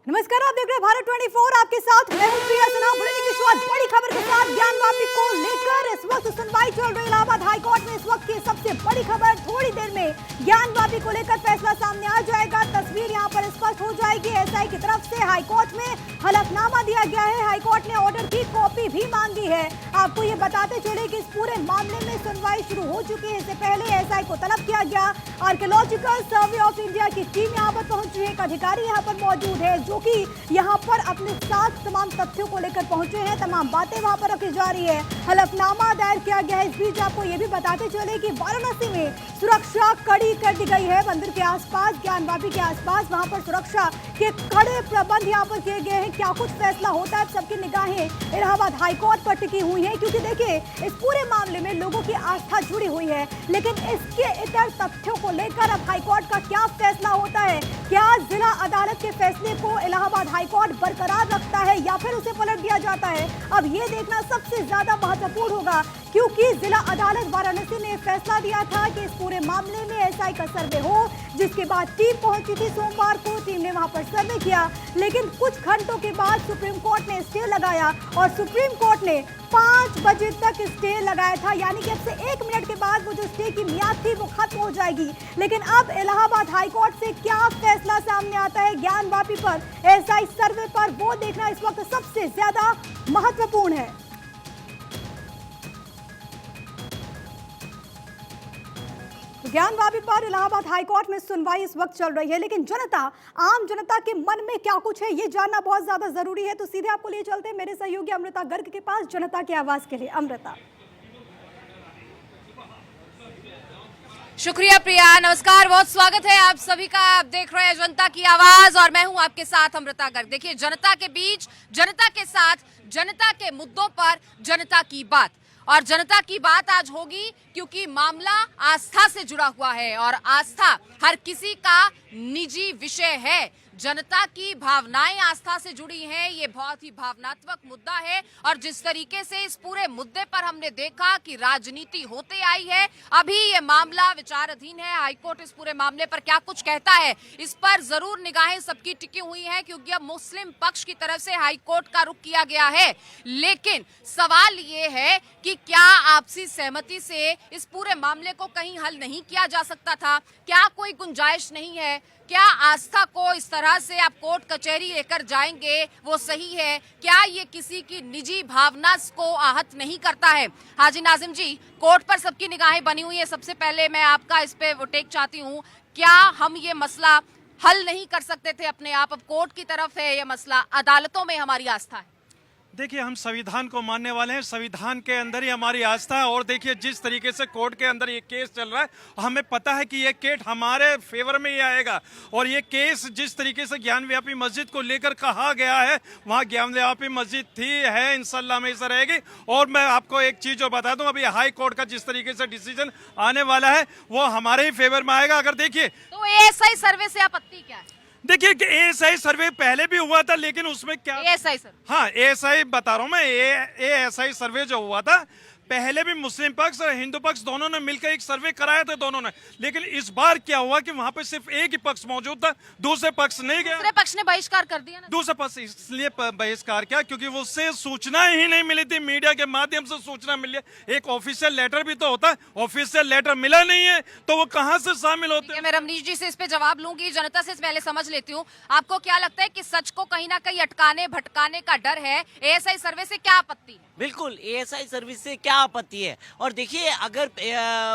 नमस्कार, आप देख रहे हैं भारत 24। आपके साथ मैं हूं प्रिया सिन्हा। बुलेटिन की शुरुआत बड़ी खबर के साथ ज्ञान वापी को लेकर। इस वक्त सुनवाई चल रही इलाहाबाद हाईकोर्ट में। इस वक्त की सबसे बड़ी खबर, थोड़ी देर में ज्ञान वापी को लेकर फैसला सामने आ जाएगा। तस्वीर यहां पर स्पष्ट हो जाएगी। एसआई की तरफ से हाईकोर्ट में हलफनामा दिया गया है। हाईकोर्ट ने ऑर्डर की कॉपी भी मांगी है। आपको ये बताते चले कि इस पूरे मामले में सुनवाई शुरू हो चुकी है। इससे पहले एसआई को तलब किया गया। आर्कियोलॉजिकल सर्वे ऑफ इंडिया की टीम यहाँ पर पहुंची है। एक अधिकारी यहाँ पर मौजूद है जो कि यहाँ पर अपने साथ तमाम तथ्यों को लेकर पहुंचे हैं। तमाम बातें वहां पर रखी जा रही है। हलफनामा दायर किया गया है। इस बीच आपको ये भी बताते चले कि वाराणसी में सुरक्षा कड़ी कर दी गई है। मंदिर के आसपास, ज्ञान वापी के आसपास वहां पर सुरक्षा के कड़े प्रबंध यहाँ पर किए गए हैं। क्या कुछ फैसला होता है, सबकी निगाहें इलाहाबाद हाईकोर्ट पर टिकी हुई है, क्योंकि देखिए इस पूरे मामले में लोगों की आस्था जुड़ी हुई है। लेकिन इसके इतर तथ्यों को लेकर अब हाईकोर्ट का क्या फैसला होता है? क्या जिला अदालत के फैसले को इलाहाबाद हाईकोर्ट बरकरार रखता है या फिर उसे पलट दिया जाता है? अब ये देखना सबसे ज्यादा महत्वपूर्ण होगा, क्योंकि जिला अदालत वाराणसी ने फैसला दिया था कि इस पूरे मामले में एसआई का सर्वे हो, जिसके बाद टीम पहुंची थी सोमवार को। टीम ने वहां पर सर्वे किया, लेकिन कुछ घंटों के बाद सुप्रीम कोर्ट ने स्टे लगाया और सुप्रीम कोर्ट ने 5 बजे तक स्टे लगाया था। यानी कि अब से 1 मिनट के बाद वो जो स्टे की मियाद थी वो खत्म हो जाएगी। लेकिन अब इलाहाबाद हाईकोर्ट से क्या फैसला सामने आता है ज्ञान वापी पर, एसआई सर्वे पर, वो देखना इस वक्त सबसे ज्यादा महत्वपूर्ण है। ज्ञान वापी पर इलाहाबाद हाईकोर्ट में सुनवाई इस वक्त चल रही है, लेकिन जनता, आम जनता के मन में क्या कुछ है ये जानना बहुत ज्यादा जरूरी है। तो सीधे आपको लिए चलते हैं मेरे सहयोगी अमृता गर्ग के पास जनता की आवाज के लिए। अमृता। शुक्रिया प्रिया, नमस्कार, बहुत स्वागत है आप सभी का। आप देख रहे हैं जनता की आवाज और मैं हूं आपके साथ अमृता गर्ग। देखिए, जनता के बीच, जनता के साथ, जनता के मुद्दों पर जनता की बात। और जनता की बात आज होगी क्योंकि मामला आस्था से जुड़ा हुआ है और आस्था हर किसी का निजी विषय है। जनता की भावनाएं आस्था से जुड़ी हैं। ये बहुत ही भावनात्मक मुद्दा है और जिस तरीके से इस पूरे मुद्दे पर हमने देखा कि राजनीति होते आई है, अभी ये मामला विचाराधीन है। हाईकोर्ट इस पूरे मामले पर क्या कुछ कहता है, इस पर जरूर निगाहें सबकी टिकी हुई हैं, क्योंकि अब मुस्लिम पक्ष की तरफ से हाईकोर्ट का रुख किया गया है। लेकिन सवाल ये है कि क्या आपसी सहमति से इस पूरे मामले को कहीं हल नहीं किया जा सकता था? क्या कोई गुंजाइश नहीं है? क्या आस्था को इस तरह से आप कोर्ट कचहरी लेकर जाएंगे वो सही है? क्या ये किसी की निजी भावना को आहत नहीं करता है? हाजी नाजिम जी, कोर्ट पर सबकी निगाहें बनी हुई है। सबसे पहले मैं आपका इस पे वो टेक चाहती हूँ, क्या हम ये मसला हल नहीं कर सकते थे अपने आप? अब कोर्ट की तरफ है ये मसला, अदालतों में हमारी आस्था है। देखिए, हम संविधान को मानने वाले हैं, संविधान के अंदर ही हमारी आस्था है। और देखिए, जिस तरीके से कोर्ट के अंदर ये केस चल रहा है, हमें पता है कि ये केस हमारे फेवर में ही आएगा। और ये केस जिस तरीके से ज्ञान व्यापी मस्जिद को लेकर कहा गया है, वहाँ ज्ञान व्यापी मस्जिद थी, है, इंशाल्लाह हमेशा रहेगी। और मैं आपको एक चीज और बता दूं, अभी हाई कोर्ट का जिस तरीके से डिसीजन आने वाला है वो हमारे ही फेवर में आएगा। अगर देखिए, तो एएसआई सर्वे से आपत्ति क्या है? देखिए, एएसआई सर्वे पहले भी हुआ था, लेकिन उसमें क्या, एएसआई सर, हाँ, एएसआई बता रहा हूं मैं, एएसआई सर्वे जो हुआ था, पहले भी मुस्लिम पक्ष और हिंदू पक्ष दोनों ने मिलकर एक सर्वे कराया था दोनों ने। लेकिन इस बार क्या हुआ कि वहां पे सिर्फ एक ही पक्ष मौजूद था, दूसरे पक्ष नहीं गया। दूसरे पक्ष ने बहिष्कार कर दिया ना? दूसरा पक्ष इसलिए बहिष्कार किया क्योंकि वो उससे सूचना ही नहीं मिली थी, मीडिया के माध्यम से सूचना मिली है। एक ऑफिशियल लेटर भी तो होता है, ऑफिशियल लेटर मिला नहीं है, तो वो कहां से शामिल होते हैं? मैं रमनीश जी से इस पे जवाब लूंगी, जनता से पहले समझ लेती हूँ। आपको क्या लगता है कि सच को कहीं ना कहीं अटकाने भटकाने का डर है? एएसआई सर्वे से क्या आपत्ति है? बिल्कुल, एएसआई सर्विस से क्या आपत्ति है? और देखिए, अगर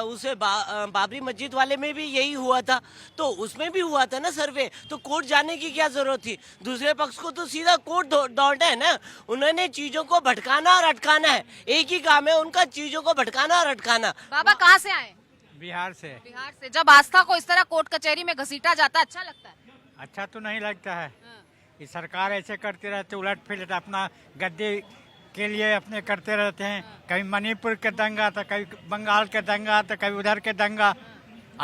उसे बाबरी मस्जिद वाले में भी यही हुआ था तो उसमें भी हुआ था ना सर्वे, तो कोर्ट जाने की क्या जरूरत थी? दूसरे पक्ष को तो सीधा कोर्ट दौड़ना है ना। उन्होंने चीजों को भटकाना और अटकाना है, एक ही काम है उनका, चीजों को भटकाना और अटकाना। बाबा कहाँ से आए? बिहार से। बिहार से। जब आस्था को इस तरह कोर्ट कचहरी में घसीटा जाता है, अच्छा लगता है? अच्छा तो नहीं लगता है। ये सरकार ऐसे करते रहते, उलट फिलट अपना गद्दे के लिए अपने करते रहते हैं। कभी मणिपुर के दंगा तो कभी बंगाल के दंगा तो कभी उधर के दंगा,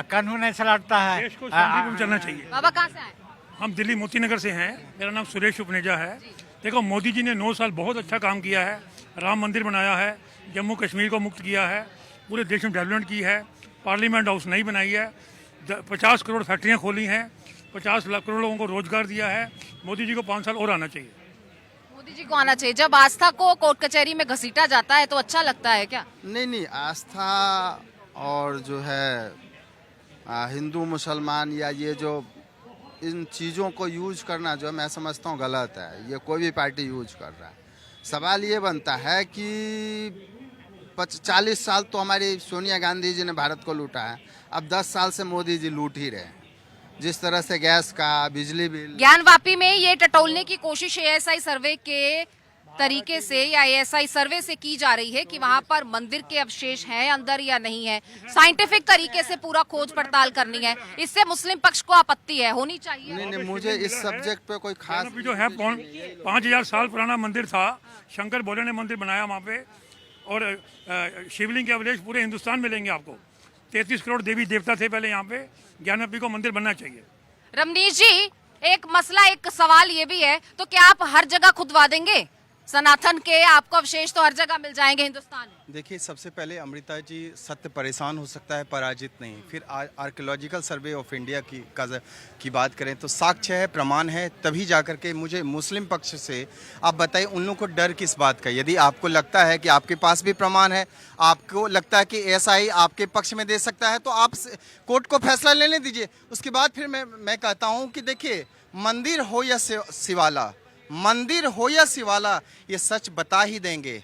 कानून ऐसा लड़ता है। देश को शांति में चलना चाहिए। बाबा कहाँ से आए? हम दिल्ली मोती नगर से हैं। मेरा नाम सुरेश उपनेजा है। देखो, मोदी जी ने 9 साल बहुत अच्छा काम किया है। राम मंदिर बनाया है, जम्मू कश्मीर को मुक्त किया है, पूरे देश में डेवलपमेंट की है, पार्लियामेंट हाउस नहीं बनाई है, 50 करोड़ फैक्ट्रियाँ खोली हैं, 50 लाख करोड़ लोगों को रोजगार दिया है। मोदी जी को 5 साल और आना चाहिए। मोदी जी को आना चाहिए। जब आस्था को कोर्ट कचहरी में घसीटा जाता है तो अच्छा लगता है क्या? नहीं, आस्था और जो है हिंदू मुसलमान या ये जो इन चीज़ों को यूज करना जो मैं समझता हूँ गलत है। ये कोई भी पार्टी यूज कर रहा है। सवाल ये बनता है कि 40 साल तो हमारी सोनिया गांधी जी ने भारत को लूटा है, अब 10 साल से मोदी जी लूट ही रहे हैं। जिस तरह से गैस का, बिजली बिल, ज्ञानवापी में ये टटोलने की कोशिश एएसआई सर्वे के तरीके से या एएसआई सर्वे से की जा रही है कि वहां पर मंदिर के अवशेष हैं अंदर या नहीं है। साइंटिफिक तरीके से पूरा खोज पड़ताल करनी है। इससे मुस्लिम पक्ष को आपत्ति है, होनी चाहिए। नहीं, मुझे इस सब्जेक्ट पे कोई खास अभी जो है 5000 साल पुराना मंदिर था, शंकर भोले ने मंदिर बनाया वहाँ पे, और शिवलिंग के अवशेष पूरे हिंदुस्तान में लेंगे आपको। 33 करोड़ देवी देवता थे पहले यहाँ पे। ज्ञानवापी को मंदिर बनना चाहिए। रमनीश जी, एक मसला, एक सवाल ये भी है, तो क्या आप हर जगह खुदवा देंगे सनातन के? आपको अवशेष तो हर जगह मिल जाएंगे हिंदुस्तान में। देखिए, सबसे पहले अमृता जी, सत्य परेशान हो सकता है, पराजित नहीं। फिर आर्कियोलॉजिकल सर्वे ऑफ इंडिया की बात करें तो साक्ष्य है, प्रमाण है, तभी जाकर के मुझे मुस्लिम पक्ष से आप बताइए उन लोगों को डर किस बात का? यदि आपको लगता है कि आपके पास भी प्रमाण है, आपको लगता है कि एएसआई आपके पक्ष में दे सकता है, तो आप कोर्ट को फैसला लेने दीजिए। उसके बाद फिर मैं कहता हूँ कि देखिए, मंदिर हो या शिवाला, मंदिर हो या शिवाला, ये सच बता ही देंगे।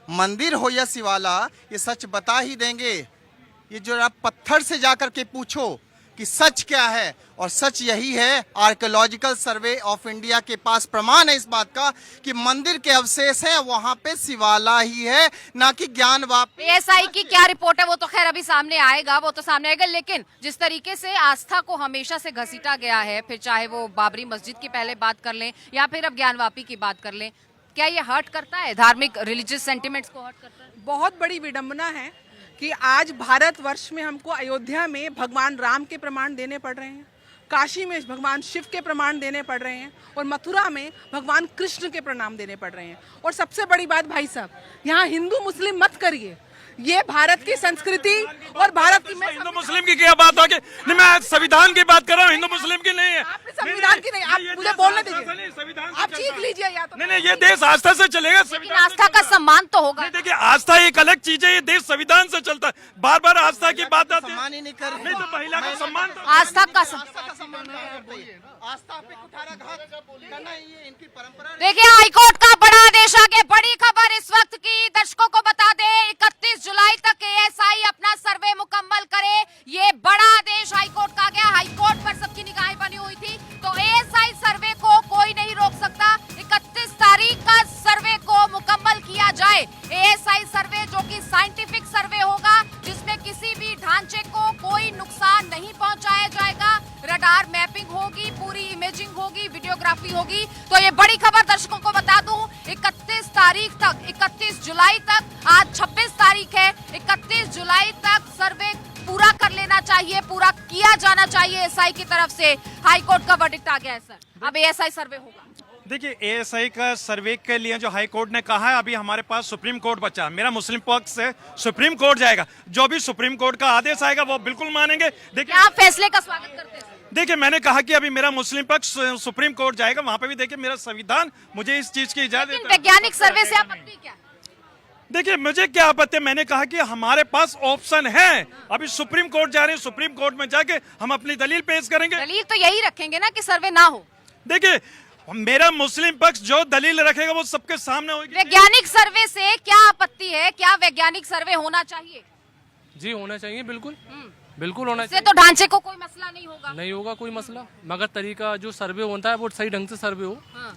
मंदिर हो या शिवाला, ये सच बता ही देंगे। ये जो आप पत्थर से जाकर के पूछो कि सच क्या है, और सच यही है। आर्कियोलॉजिकल सर्वे ऑफ इंडिया के पास प्रमाण है इस बात का कि मंदिर के अवशेष हैं, वहां पे शिवाला ही है, ना कि ज्ञानवापी। एएसआई की क्या रिपोर्ट है वो तो खैर अभी सामने आएगा, वो तो सामने आएगा। लेकिन जिस तरीके से आस्था को हमेशा से घसीटा गया है, फिर चाहे वो बाबरी मस्जिद की पहले बात कर लें या फिर अब ज्ञानवापी की बात कर लें, क्या ये हर्ट करता है? धार्मिक रिलीजियस सेंटिमेंट्स को हर्ट करता है? बहुत बड़ी विडंबना है कि आज भारतवर्ष में हमको अयोध्या में भगवान राम के प्रमाण देने पड़ रहे हैं, काशी में भगवान शिव के प्रमाण देने पड़ रहे हैं, और मथुरा में भगवान कृष्ण के प्रणाम देने पड़ रहे हैं। और सबसे बड़ी बात भाई साहब, यहाँ हिंदू मुस्लिम मत करिए। ये भारत की संस्कृति और भारत की, हिंदू मुस्लिम की क्या बात होगी? नहीं, मैं संविधान की बात कर रहा हूँ, हिंदू मुस्लिम की नहीं है। आपने संविधान की नहीं, आप मुझे बोलने दीजिए, आप चीख लीजिए या तो नहीं, ये देश आस्था से चलेगा। लेकिन आस्था का सम्मान तो होगा। देखिए, आस्था एक अलग चीज है, ये देश संविधान से चलता है। बार बार आस्था की बात आती है। सम्मान ही नहीं कर रहे। नहीं तो महिला का सम्मान तो आस्था का आस्था पे कुठाराघात करना ये इनकी परंपरा है। देखिए, हाईकोर्ट का बड़ा आदेश आ गया। बड़ी खबर इस वक्त की, दर्शकों को बता दें 31 जुलाई तक एएसआई अपना सर्वे मुकम्मल करे, ये बड़ा आदेश हाईकोर्ट का आ गया। हाईकोर्ट पर सबकी निगाहें बनी हुई थी, तो एएसआई सर्वे को कोई नहीं रोक सकता। 31 तारीख का सर्वे को मुकम्मल किया जाए। एएसआई सर्वे जो कि साइंटिफिक सर्वे होगा, जिसमें किसी भी ढांचे को कोई नुकसान नहीं पहुंचाया जाएगा। रडार मैपिंग होगी, पूरी इमेजिंग होगी, वीडियोग्राफी होगी। तो ये बड़ी खबर दर्शकों को बता दूं, 31 तारीख तक, 31 जुलाई तक, आज 26 तारीख है, 31 जुलाई तक सर्वे पूरा कर लेना चाहिए, पूरा किया जाना चाहिए एएसआई की तरफ से। हाईकोर्ट का वर्डिक्ट आ गया है सर, अब एएसआई सर्वे होगा। देखिए, एएसआई का सर्वे के लिए जो हाई कोर्ट ने कहा है, अभी हमारे पास सुप्रीम कोर्ट बचा। मेरा मुस्लिम पक्ष से सुप्रीम कोर्ट जाएगा, जो भी सुप्रीम कोर्ट का आदेश आएगा वो बिल्कुल मानेंगे। देखिए, आप फैसले का स्वागत करते हैं? देखिए, मैंने कहा कि अभी मेरा मुस्लिम पक्ष सुप्रीम कोर्ट जाएगा, वहां पे भी देखिए मेरा संविधान मुझे इस चीज की इजाजत देता है। वैज्ञानिक सर्वे से आपत्ति क्या? देखिए, मुझे क्या आपत्ति है, मैंने कहा कि हमारे पास ऑप्शन है। अभी सुप्रीम कोर्ट जा रहे हैं, सुप्रीम कोर्ट में जाके हम अपनी दलील पेश करेंगे। दलील तो यही रखेंगे ना कि सर्वे ना हो। देखिए, मेरा मुस्लिम पक्ष जो दलील रखेगा वो सबके सामने होगी। वैज्ञानिक सर्वे से क्या आपत्ति है? क्या वैज्ञानिक सर्वे होना चाहिए? जी होना चाहिए, बिल्कुल बिल्कुल होना इससे तो ढांचे को कोई मसला नहीं होगा। नहीं होगा कोई मसला, मगर तरीका जो सर्वे होता है वो सही ढंग से सर्वे हो। हाँ।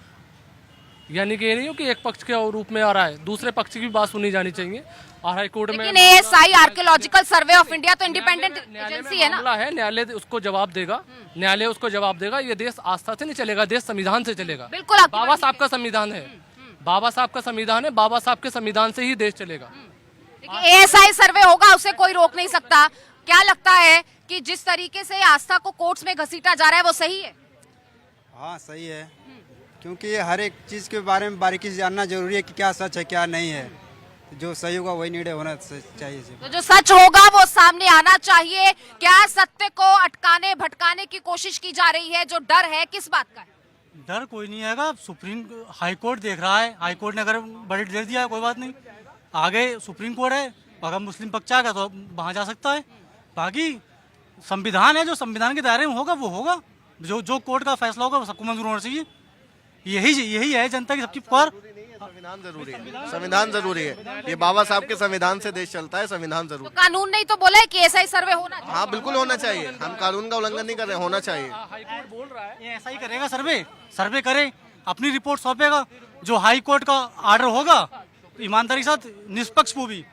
यानी कि ये नहीं हो कि एक पक्ष के रूप में आ रहा है, दूसरे पक्ष की भी बात सुनी जानी चाहिए। और हाई कोर्ट में लेकिन ASI archaeological survey of India तो इंडिपेंडेंट एजेंसी है ना। मामला है, न्यायालय उसको जवाब देगा, न्यायालय उसको जवाब देगा। ये देश आस्था से नहीं चलेगा, देश संविधान से चलेगा। बिल्कुल, आपकी बाबा साहब का संविधान है, बाबा साहब का संविधान है, बाबा साहब के संविधान से ही देश चलेगा। एएसआई सर्वे होगा, उसे कोई रोक नहीं सकता। क्या लगता है कि जिस तरीके से आस्था को कोर्ट्स में घसीटा जा रहा है वो सही है? हाँ सही है, क्योंकि ये हर एक चीज़ के बारे में बारीकी से जानना जरूरी है कि क्या सच है क्या नहीं है। जो सही होगा वही निर्णय होना चाहिए। तो जो सच होगा वो सामने आना चाहिए। क्या सत्य को अटकाने भटकाने की कोशिश की जा रही है? जो डर है किस बात का है? डर कोई नहीं आएगा। सुप्रीम हाई कोर्ट देख रहा है, हाई कोर्ट ने अगर वर्डिक्ट दे दिया है कोई बात नहीं, आगे सुप्रीम कोर्ट है, अगर मुस्लिम पक्ष आएगा तो वहाँ जा सकता है। बाकी संविधान है, जो संविधान के दायरे में होगा वो होगा। जो कोर्ट का फैसला होगा वो सबको मंजूर होना चाहिए। यही है जनता की सबकी पुकार। संविधान जरूरी है, संविधान जरूरी है। ये बाबा साहब के संविधान से देश चलता है, संविधान जरूरी। तो कानून नहीं तो बोला है कि ऐसा ही सर्वे होना चाहिए? हाँ बिल्कुल होना चाहिए, हम कानून का उल्लंघन नहीं कर रहे, होना चाहिए। हाईकोर्ट बोल रहा है ये ऐसा ही करेगा। सर्वे करे, अपनी रिपोर्ट सौंपेगा। जो हाई कोर्ट का ऑर्डर होगा ईमानदारी के साथ, निष्पक्ष वो भी।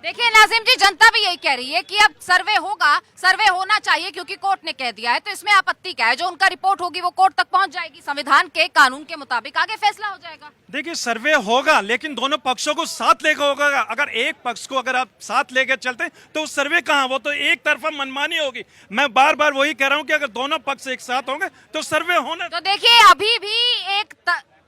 देखिए नाजिम जी, जनता भी यही कह रही है कि अब सर्वे होगा, सर्वे होना चाहिए क्योंकि कोर्ट ने कह दिया है, तो इसमें आपत्ति क्या है? जो उनका रिपोर्ट होगी वो कोर्ट तक पहुंच जाएगी, संविधान के कानून के मुताबिक आगे फैसला हो जाएगा। देखिए सर्वे होगा लेकिन दोनों पक्षों को साथ लेकर होगा। अगर एक पक्ष को अगर आप साथ लेकर चलते हैं तो सर्वे कहाँ, वो तो एक तरफा मनमानी होगी। मैं बार बार वही कह रहा हूँ कि अगर दोनों पक्ष एक साथ होंगे तो सर्वे होना। तो देखिए अभी भी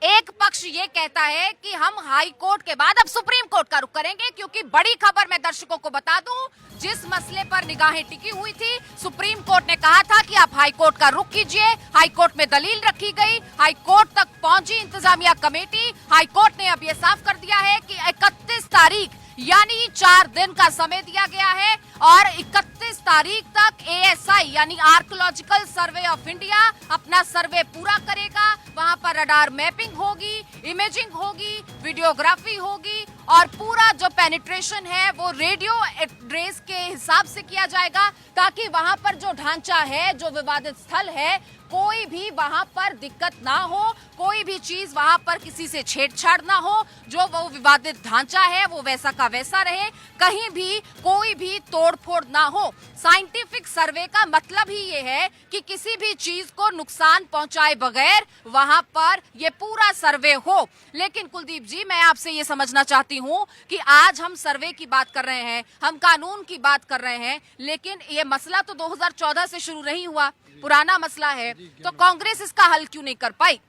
एक पक्ष ये कहता है कि हम हाई कोर्ट के बाद अब सुप्रीम कोर्ट का रुख करेंगे, क्योंकि बड़ी खबर मैं दर्शकों को बता दूं, जिस मसले पर निगाहें टिकी हुई थी, सुप्रीम कोर्ट ने कहा था कि आप हाई कोर्ट का रुख कीजिए। हाई कोर्ट में दलील रखी गई, हाई कोर्ट तक पहुंची इंतजामिया कमेटी। हाई कोर्ट ने अब ये साफ कर दिया है कि 31 तारीख यानी 4 दिन का समय दिया गया है और 31 तारीख तक ASI यानी आर्कियोलॉजिकल सर्वे ऑफ इंडिया अपना सर्वे पूरा करेगा। वहां पर रडार मैपिंग होगी, इमेजिंग होगी, वीडियोग्राफी होगी और पूरा जो पेनिट्रेशन है वो रेडियो एड्रेस के हिसाब से किया जाएगा, ताकि वहां पर जो ढांचा है, जो विवादित स्थल है, कोई भी वहां पर दिक्कत ना हो, कोई भी चीज वहां पर किसी से छेड़छाड़ ना हो। जो वो विवादित ढांचा है वो वैसा का वैसा रहे, कहीं भी कोई भी तोड़फोड़ ना हो। साइंटिफिक सर्वे का मतलब ही ये है कि किसी भी चीज को नुकसान पहुंचाए बगैर वहां पर ये पूरा सर्वे हो। लेकिन कुलदीप जी, मैं आपसे ये समझना चाहती हूँ कि आज हम सर्वे की बात कर रहे हैं, हम कानून की बात कर रहे हैं, लेकिन ये मसला तो 2014 से शुरू नहीं हुआ, पुराना मसला है, तो कांग्रेस इसका हल क्यों नहीं कर पाई?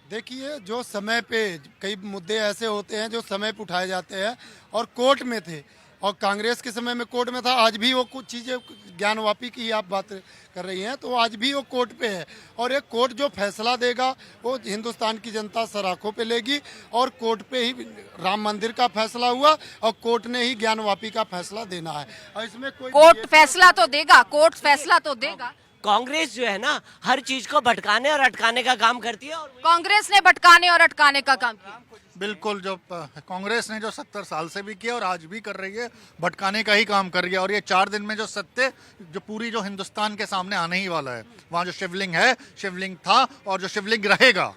देखिए, जो समय पे कई मुद्दे ऐसे होते हैं जो समय पे उठाए जाते हैं और कोर्ट में थे, और कांग्रेस के समय में कोर्ट में था। आज भी वो कुछ चीज़ें, ज्ञानवापी की आप बात कर रही हैं, तो आज भी वो कोर्ट पे है और एक कोर्ट जो फैसला देगा वो हिंदुस्तान की जनता सराखों पे लेगी। और कोर्ट पे ही राम मंदिर का फैसला हुआ और कोर्ट ने ही ज्ञानवापी का फैसला देना है और इसमें कोई कोर्ट फैसला तो देगा, कोर्ट फैसला तो देगा। कांग्रेस जो है ना, हर चीज को भटकाने और अटकाने का काम करती है। और कांग्रेस ने भटकाने और अटकाने का काम किया। बिल्कुल, जो कांग्रेस ने जो 70 साल से भी किया और आज भी कर रही है, भटकाने का ही काम कर रही है। और ये 4 दिन में जो सत्य जो पूरी जो हिंदुस्तान के सामने आने ही वाला है, वहाँ जो शिवलिंग है, शिवलिंग था और जो शिवलिंग रहेगा।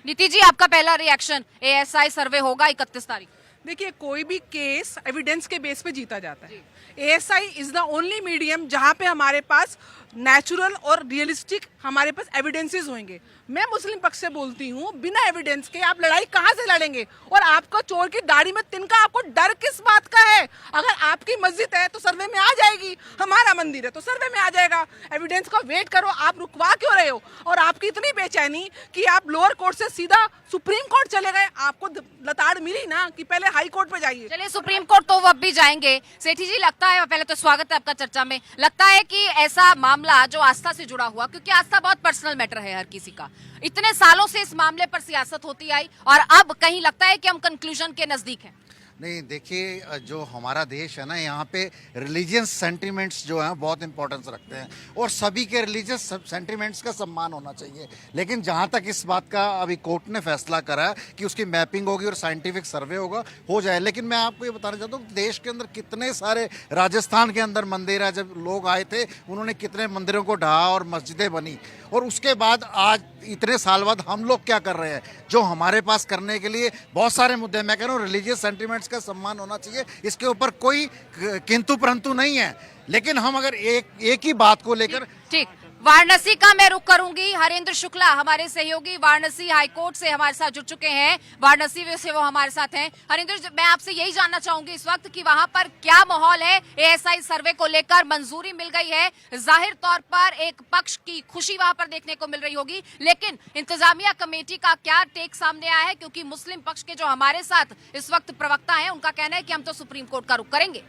नीति जी, आपका पहला रिएक्शन, ASI सर्वे होगा 31 तारीख? देखिए, कोई भी केस एविडेंस के बेस पे जीता जाता है। ASI is the only medium जहां पे हमारे पास नेचुरल और रियलिस्टिक हमारे पास एविडेंसेस होंगे। मैं मुस्लिम पक्ष से बोलती हूँ, बिना एविडेंस के आप लड़ाई कहाँ से लड़ेंगे? और आपका चोर की दाढ़ी में तिनका, आपको डर किस बात का है? अगर आपकी मस्जिद है तो सर्वे में आ जाएगी, हमारा मंदिर है तो सर्वे में आ जाएगा। एविडेंस का वेट करो, आप रुकवा क्यों रहे हो? और आपकी इतनी बेचैनी कि आप लोअर कोर्ट से सीधा सुप्रीम कोर्ट चले गए। आपको लताड़ मिली ना कि पहले हाई कोर्ट पे जाइए। चलिए, सुप्रीम कोर्ट तो वो अब भी जाएंगे। सेठी जी, लगता है, पहले तो स्वागत है आपका चर्चा में, लगता है कि ऐसा मामला जो आस्था से जुड़ा हुआ, क्योंकि आस्था बहुत पर्सनल मैटर है हर किसी का, इतने सालों से इस मामले पर सियासत होती आई और अब कहीं लगता है कि हम कंक्लूजन के नजदीक हैं। नहीं, देखिए, जो हमारा देश है ना, यहाँ पे रिलीजियस सेंटिमेंट्स जो हैं बहुत इंपॉर्टेंस रखते हैं और सभी के रिलीजियस सेंटिमेंट्स का सम्मान होना चाहिए। लेकिन जहाँ तक इस बात का अभी कोर्ट ने फैसला करा है कि उसकी मैपिंग होगी और साइंटिफिक सर्वे होगा, हो जाए। लेकिन मैं आपको ये बताना चाहता हूँ, देश के अंदर कितने सारे, राजस्थान के अंदर मंदिर है, जब लोग आए थे उन्होंने कितने मंदिरों को ढहा और मस्जिदें बनी, और उसके बाद आज इतने साल बाद हम लोग क्या कर रहे हैं? जो हमारे पास करने के लिए बहुत सारे मुद्दे हैं। मैं कह रहा हूँ रिलीजियस सेंटिमेंट्स का सम्मान होना चाहिए, इसके ऊपर कोई किंतु परंतु नहीं है। लेकिन हम अगर एक ही बात को लेकर, ठीक, वाराणसी का मैं रुख करूंगी। हरेंद्र शुक्ला हमारे सहयोगी वाराणसी हाईकोर्ट से हमारे साथ जुड़ चुके हैं, वाराणसी से वो हमारे साथ हैं। हरेंद्र, मैं आपसे यही जानना चाहूंगी इस वक्त कि वहां पर क्या माहौल है। एएसआई सर्वे को लेकर मंजूरी मिल गई है, जाहिर तौर पर एक पक्ष की खुशी वहां पर देखने को मिल रही होगी, लेकिन इंतजामिया कमेटी का क्या टेक सामने आया है? क्योंकि मुस्लिम पक्ष के जो हमारे साथ इस वक्त प्रवक्ता है, उनका कहना है कि हम तो सुप्रीम कोर्ट का रुख करेंगे।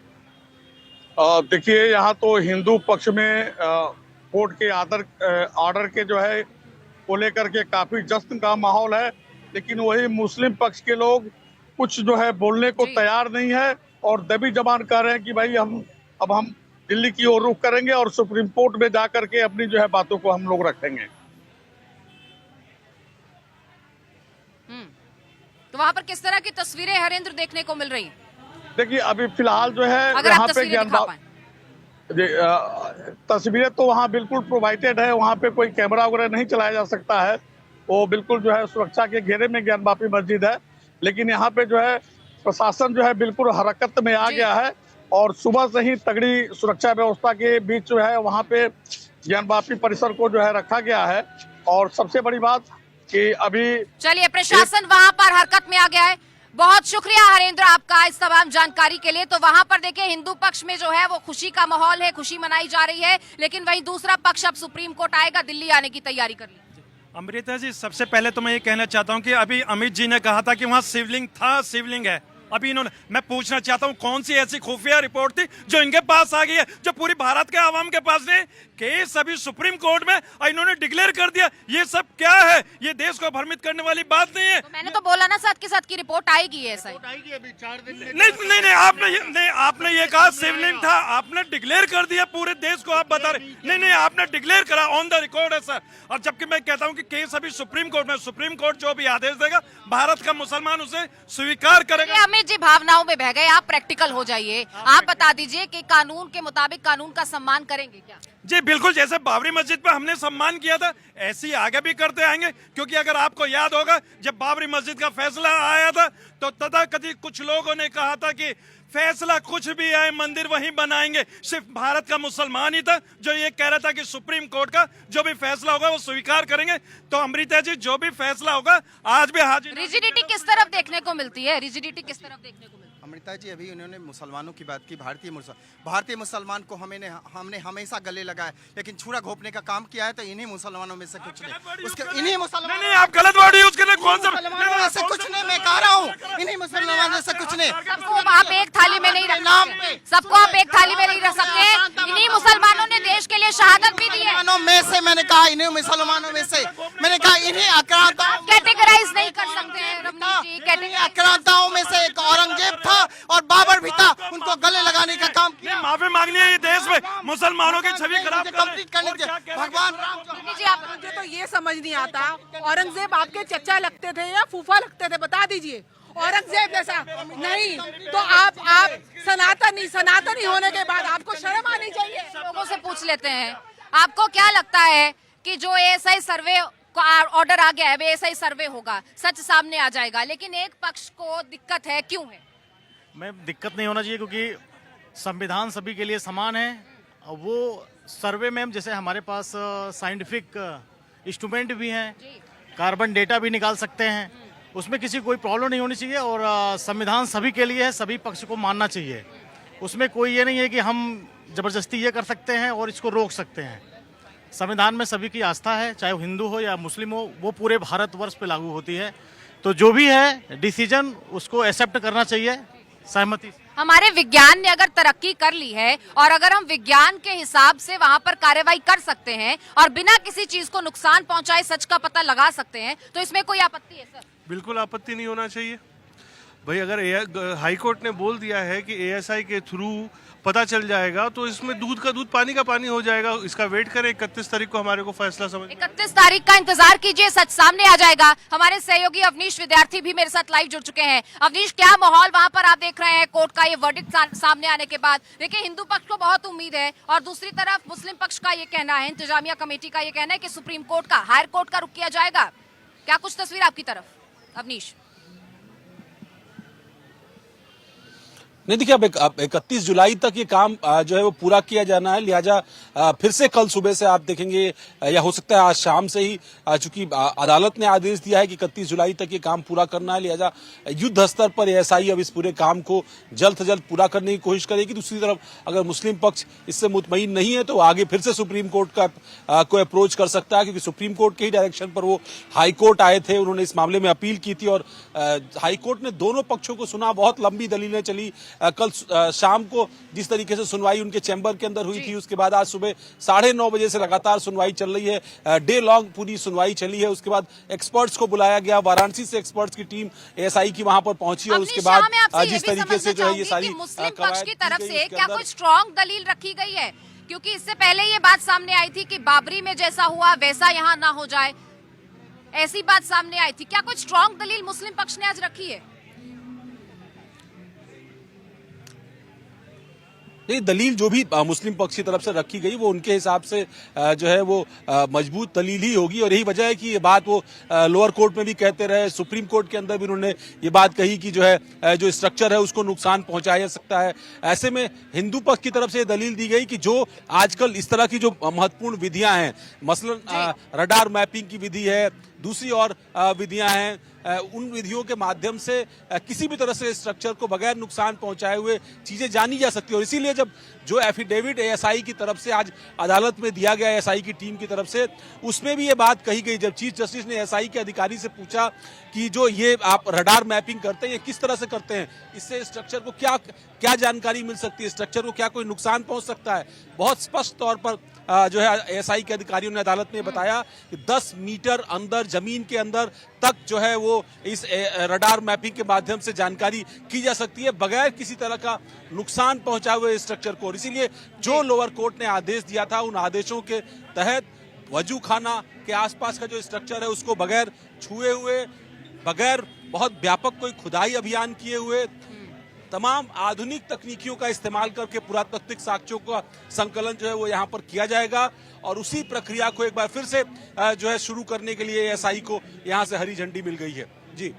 देखिए, यहाँ तो हिंदू पक्ष में कोर्ट के ऑर्डर के जो है को लेकर के काफी जश्न का माहौल है, लेकिन वही मुस्लिम पक्ष के लोग कुछ जो है बोलने को तैयार नहीं है और दबी जबान कर रहे हैं कि भाई हम दिल्ली की ओर रुख करेंगे और सुप्रीम कोर्ट में जाकर के अपनी जो है बातों को हम लोग रखेंगे। तो वहां पर किस तरह की तस्वीरें हरेंद्र देखने को मिल रही हैं? देखिए, अभी फिलहाल जो है अगर यहाँ आप पे तस्वीरें तो वहाँ बिल्कुल प्रोवाइडेड है, वहाँ पे कोई कैमरा वगैरह नहीं चलाया जा सकता है, वो बिल्कुल जो है सुरक्षा के घेरे में ज्ञानवापी मस्जिद है। लेकिन यहाँ पे जो है प्रशासन जो है बिल्कुल हरकत में आ गया है और सुबह से ही तगड़ी सुरक्षा व्यवस्था के बीच जो है वहाँ पे ज्ञानवापी परिसर को जो है रखा गया है। और सबसे बड़ी बात कि अभी चलिए, प्रशासन वहां पर हरकत में आ गया है। बहुत शुक्रिया हरेंद्र आपका इस तमाम जानकारी के लिए। तो वहां पर देखिए, हिंदू पक्ष में जो है वो खुशी का माहौल है, खुशी मनाई जा रही है, लेकिन वहीं दूसरा पक्ष अब सुप्रीम कोर्ट आएगा, दिल्ली आने की तैयारी कर ली। अमृता जी, सबसे पहले तो मैं ये कहना चाहता हूँ कि अभी अमित जी ने कहा था कि वहाँ शिवलिंग था, शिवलिंग है। अभी इन्होंने, मैं पूछना चाहता हूँ कौन सी ऐसी खुफिया रिपोर्ट थी जो इनके पास आ गई है, जो पूरी भारत के आवाम के पास नहीं? केस अभी सुप्रीम कोर्ट में और इन्होंने डिक्लेयर कर दिया। ये सब क्या है? ये देश को भ्रमित करने वाली बात नहीं है। तो मैंने तो बोला ना, साथ के साथ की रिपोर्ट आएगी ऐसा ही। अभी 4 दिन में नहीं, आपने ये कहा शिवलिंग था, आपने डिक्लेयर कर दिया पूरे देश को। आप बता रहे नहीं, आपने डिक्लेयर करा, ऑन द रिकॉर्ड है सर। और जबकि मैं कहता हूँ कि केस अभी सुप्रीम कोर्ट में, सुप्रीम कोर्ट जो भी आदेश देगा भारत का मुसलमान उसे स्वीकार करेगा। अमित जी, भावनाओं में बह गए, आप प्रैक्टिकल हो जाइए। आप बता दीजिए कि कानून के मुताबिक कानून का सम्मान करेंगे क्या? जी बिल्कुल, जैसे बाबरी मस्जिद पे हमने सम्मान किया था, ऐसे ही आगे भी करते आएंगे। क्योंकि अगर आपको याद होगा, जब बाबरी मस्जिद का फैसला आया था तो तथाकथित कुछ लोगों ने कहा था कि फैसला कुछ भी आए, मंदिर वहीं बनाएंगे। सिर्फ भारत का मुसलमान ही था जो ये कह रहा था कि सुप्रीम कोर्ट का जो भी फैसला होगा वो स्वीकार करेंगे। तो अमृता जी, जो भी फैसला होगा आज भी हाजिर। रिजिडिटी किस तरफ देखने को मिलती है? रिजिडिटी किस तरफ देखने को मिलती है? अमृता जी, अभी उन्होंने मुसलमानों की बात की, भारतीय मुसलमान को हमने हमेशा गले लगाया, लेकिन छुरा घोपने का काम किया है तो इन्हीं मुसलमानों में से कुछ नहीं, उसके इन्हीं मुसलमानों नहीं, आप गलत वर्ड यूज कर रहे हैं। कौन सा मुसलमानों में से कुछ नहीं, मैं कह रहा हूँ इन्हीं मुसलमानों में से कुछ नहीं। सबको आप एक थाली में नहीं रख सकते, सबको आप एक थाली में नहीं रख सकते। इन्हीं मुसलमानों ने देश के लिए शहादत भी दी है। मैंने कहा इन्हीं मुसलमानों में से, मैंने कहा इन्हीं आक्रांताओं, कैटेगराइज नहीं कर सकते। आक्रांताओं में से एक औरंगजेब था और बाबर भी था, उनको गले लगाने का काम किया। माफी मांगनी है ये देश में मुसलमानों की छवि खराब करने के। भगवान राम जी, आप मुझे तो ये समझ नहीं आता, औरंगजेब आपके चचा लगते थे या फूफा लगते थे? बता दीजिए। औरंगजेब जैसा नहीं तो आप सनातनी होने के बाद आपको शर्म आनी चाहिए। लोगों से पूछ लेते हैं, आपको क्या लगता है कि जो एएसआई सर्वे का ऑर्डर आ गया है, एएसआई सर्वे होगा, सच सामने आ जाएगा, लेकिन एक पक्ष को दिक्कत है, क्यों है? में दिक्कत नहीं होना चाहिए, क्योंकि संविधान सभी के लिए समान है। और वो सर्वे में जैसे हमारे पास साइंटिफिक इंस्ट्रूमेंट भी हैं, कार्बन डेटा भी निकाल सकते हैं, उसमें किसी कोई प्रॉब्लम नहीं होनी चाहिए। और संविधान सभी के लिए है, सभी पक्ष को मानना चाहिए। उसमें कोई ये नहीं है कि हम जबरदस्ती ये कर सकते हैं और इसको रोक सकते हैं। संविधान में सभी की आस्था है, चाहे वो हिंदू हो या मुस्लिम हो, वो पूरे भारतवर्ष पे लागू होती है। तो जो भी है डिसीजन, उसको एक्सेप्ट करना चाहिए सहमति। हमारे विज्ञान ने अगर तरक्की कर ली है और अगर हम विज्ञान के हिसाब से वहां पर कार्रवाई कर सकते हैं और बिना किसी चीज को नुकसान पहुंचाए सच का पता लगा सकते हैं, तो इसमें कोई आपत्ति है सर? बिल्कुल आपत्ति नहीं होना चाहिए भाई। अगर हाई कोर्ट ने बोल दिया है कि एएसआई के थ्रू पता चल जाएगा, तो इसमें दूध का दूध, पानी का पानी हो जाएगा। इसका वेट करें, 31 तारीख को हमारे को फैसला समझ। 31 तारीख का इंतजार कीजिए, सच सामने आ जाएगा। हमारे सहयोगी अवनीश विद्यार्थी भी मेरे साथ लाइव जुड़ चुके हैं। अवनीश, क्या माहौल वहां पर आप देख रहे हैं कोर्ट का ये वर्डिक्ट सामने आने के बाद? देखिए, हिंदू पक्ष को बहुत उम्मीद है और दूसरी तरफ मुस्लिम पक्ष का ये कहना है, इंतजामिया कमेटी का ये कहना है कि सुप्रीम कोर्ट का, हायर कोर्ट का रुख किया जाएगा। क्या कुछ तस्वीर आपकी तरफ, अवनीश? नहीं, देखिए अब 31 जुलाई तक ये काम जो है वो पूरा किया जाना है, लिहाजा फिर से कल सुबह से आप देखेंगे या हो सकता है आज शाम से ही, चूंकि अदालत ने आदेश दिया है कि 31 जुलाई तक ये काम पूरा करना है, लिहाजा युद्ध स्तर पर एएसआई अब इस पूरे काम को जल्द से जल्द पूरा करने की कोशिश करेगी। दूसरी तरफ अगर मुस्लिम पक्ष इससे मुतमईन नहीं है तो आगे फिर से सुप्रीम कोर्ट का को अप्रोच कर सकता है, क्योंकि सुप्रीम कोर्ट के ही डायरेक्शन पर वो हाई कोर्ट आए थे, उन्होंने इस मामले में अपील की थी और हाई कोर्ट ने दोनों पक्षों को सुना। बहुत लंबी दलीलें चली। कल शाम को जिस तरीके से सुनवाई उनके चैम्बर के अंदर हुई थी, उसके बाद आज सुबह 9:30 बजे से लगातार सुनवाई चल रही है, डे लॉन्ग पूरी सुनवाई चली है। उसके बाद एक्सपर्ट्स को बुलाया गया, वाराणसी से एक्सपर्ट्स की टीम एएसआई की वहां पर पहुंची और उसके बाद जिस तरीके से जो है ये सारी मुस्लिम पक्ष की तरफ से क्या कोई स्ट्रॉन्ग दलील रखी गई है? क्योंकि इससे पहले ये बात सामने आई थी कि बाबरी में जैसा हुआ वैसा यहाँ ना हो जाए, ऐसी बात सामने आई थी। क्या कोई स्ट्रॉन्ग दलील मुस्लिम पक्ष ने आज रखी है? ये दलील जो भी मुस्लिम पक्ष की तरफ से रखी गई वो उनके हिसाब से जो है वो मजबूत दलील ही होगी और यही वजह है कि ये बात वो लोअर कोर्ट में भी कहते रहे, सुप्रीम कोर्ट के अंदर भी उन्होंने ये बात कही कि जो है जो स्ट्रक्चर है उसको नुकसान पहुंचाया जा सकता है। ऐसे में हिंदू पक्ष की तरफ से ये दलील दी गई कि जो आजकल इस तरह की जो महत्वपूर्ण विधियां हैं, मसलन रडार मैपिंग की विधि है, दूसरी और विधियां हैं, उन विधियों के माध्यम से किसी भी तरह से स्ट्रक्चर को बगैर नुकसान पहुंचाए हुए चीजें जानी जा सकती है। और इसीलिए जब जो एफिडेविट एएसआई की तरफ से आज अदालत में दिया गया एएसआई की टीम की तरफ से, उसमें भी ये बात कही गई। जब चीफ जस्टिस ने एएसआई के अधिकारी से पूछा कि जो ये आप रडार मैपिंग करते हैं ये किस तरह से करते हैं, इससे स्ट्रक्चर को क्या क्या जानकारी मिल सकती है, स्ट्रक्चर को क्या कोई नुकसान पहुंच सकता है, बहुत स्पष्ट तौर पर जो है एएसआई के अधिकारियों ने अदालत में बताया कि 10 मीटर अंदर जमीन के अंदर तक जो है वो इस रडार मैपिंग के माध्यम से जानकारी की जा सकती है बगैर किसी तरह का नुकसान पहुंचाए हुए स्ट्रक्चर को। और इसीलिए जो लोअर कोर्ट ने आदेश दिया था उन आदेशों के तहत वजू खाना के आसपास का जो स्ट्रक्चर है उसको बगैर छुए हुए, बगैर बहुत व्यापक कोई खुदाई अभियान किए हुए, तमाम आधुनिक तकनीकियों का इस्तेमाल करके पुरातात्विक साक्ष्यों का संकलन जो है वो यहाँ पर किया जाएगा और उसी प्रक्रिया को एक बार फिर से जो है शुरू करने के लिए एएसआई को यहाँ से हरी झंडी मिल गई है। जी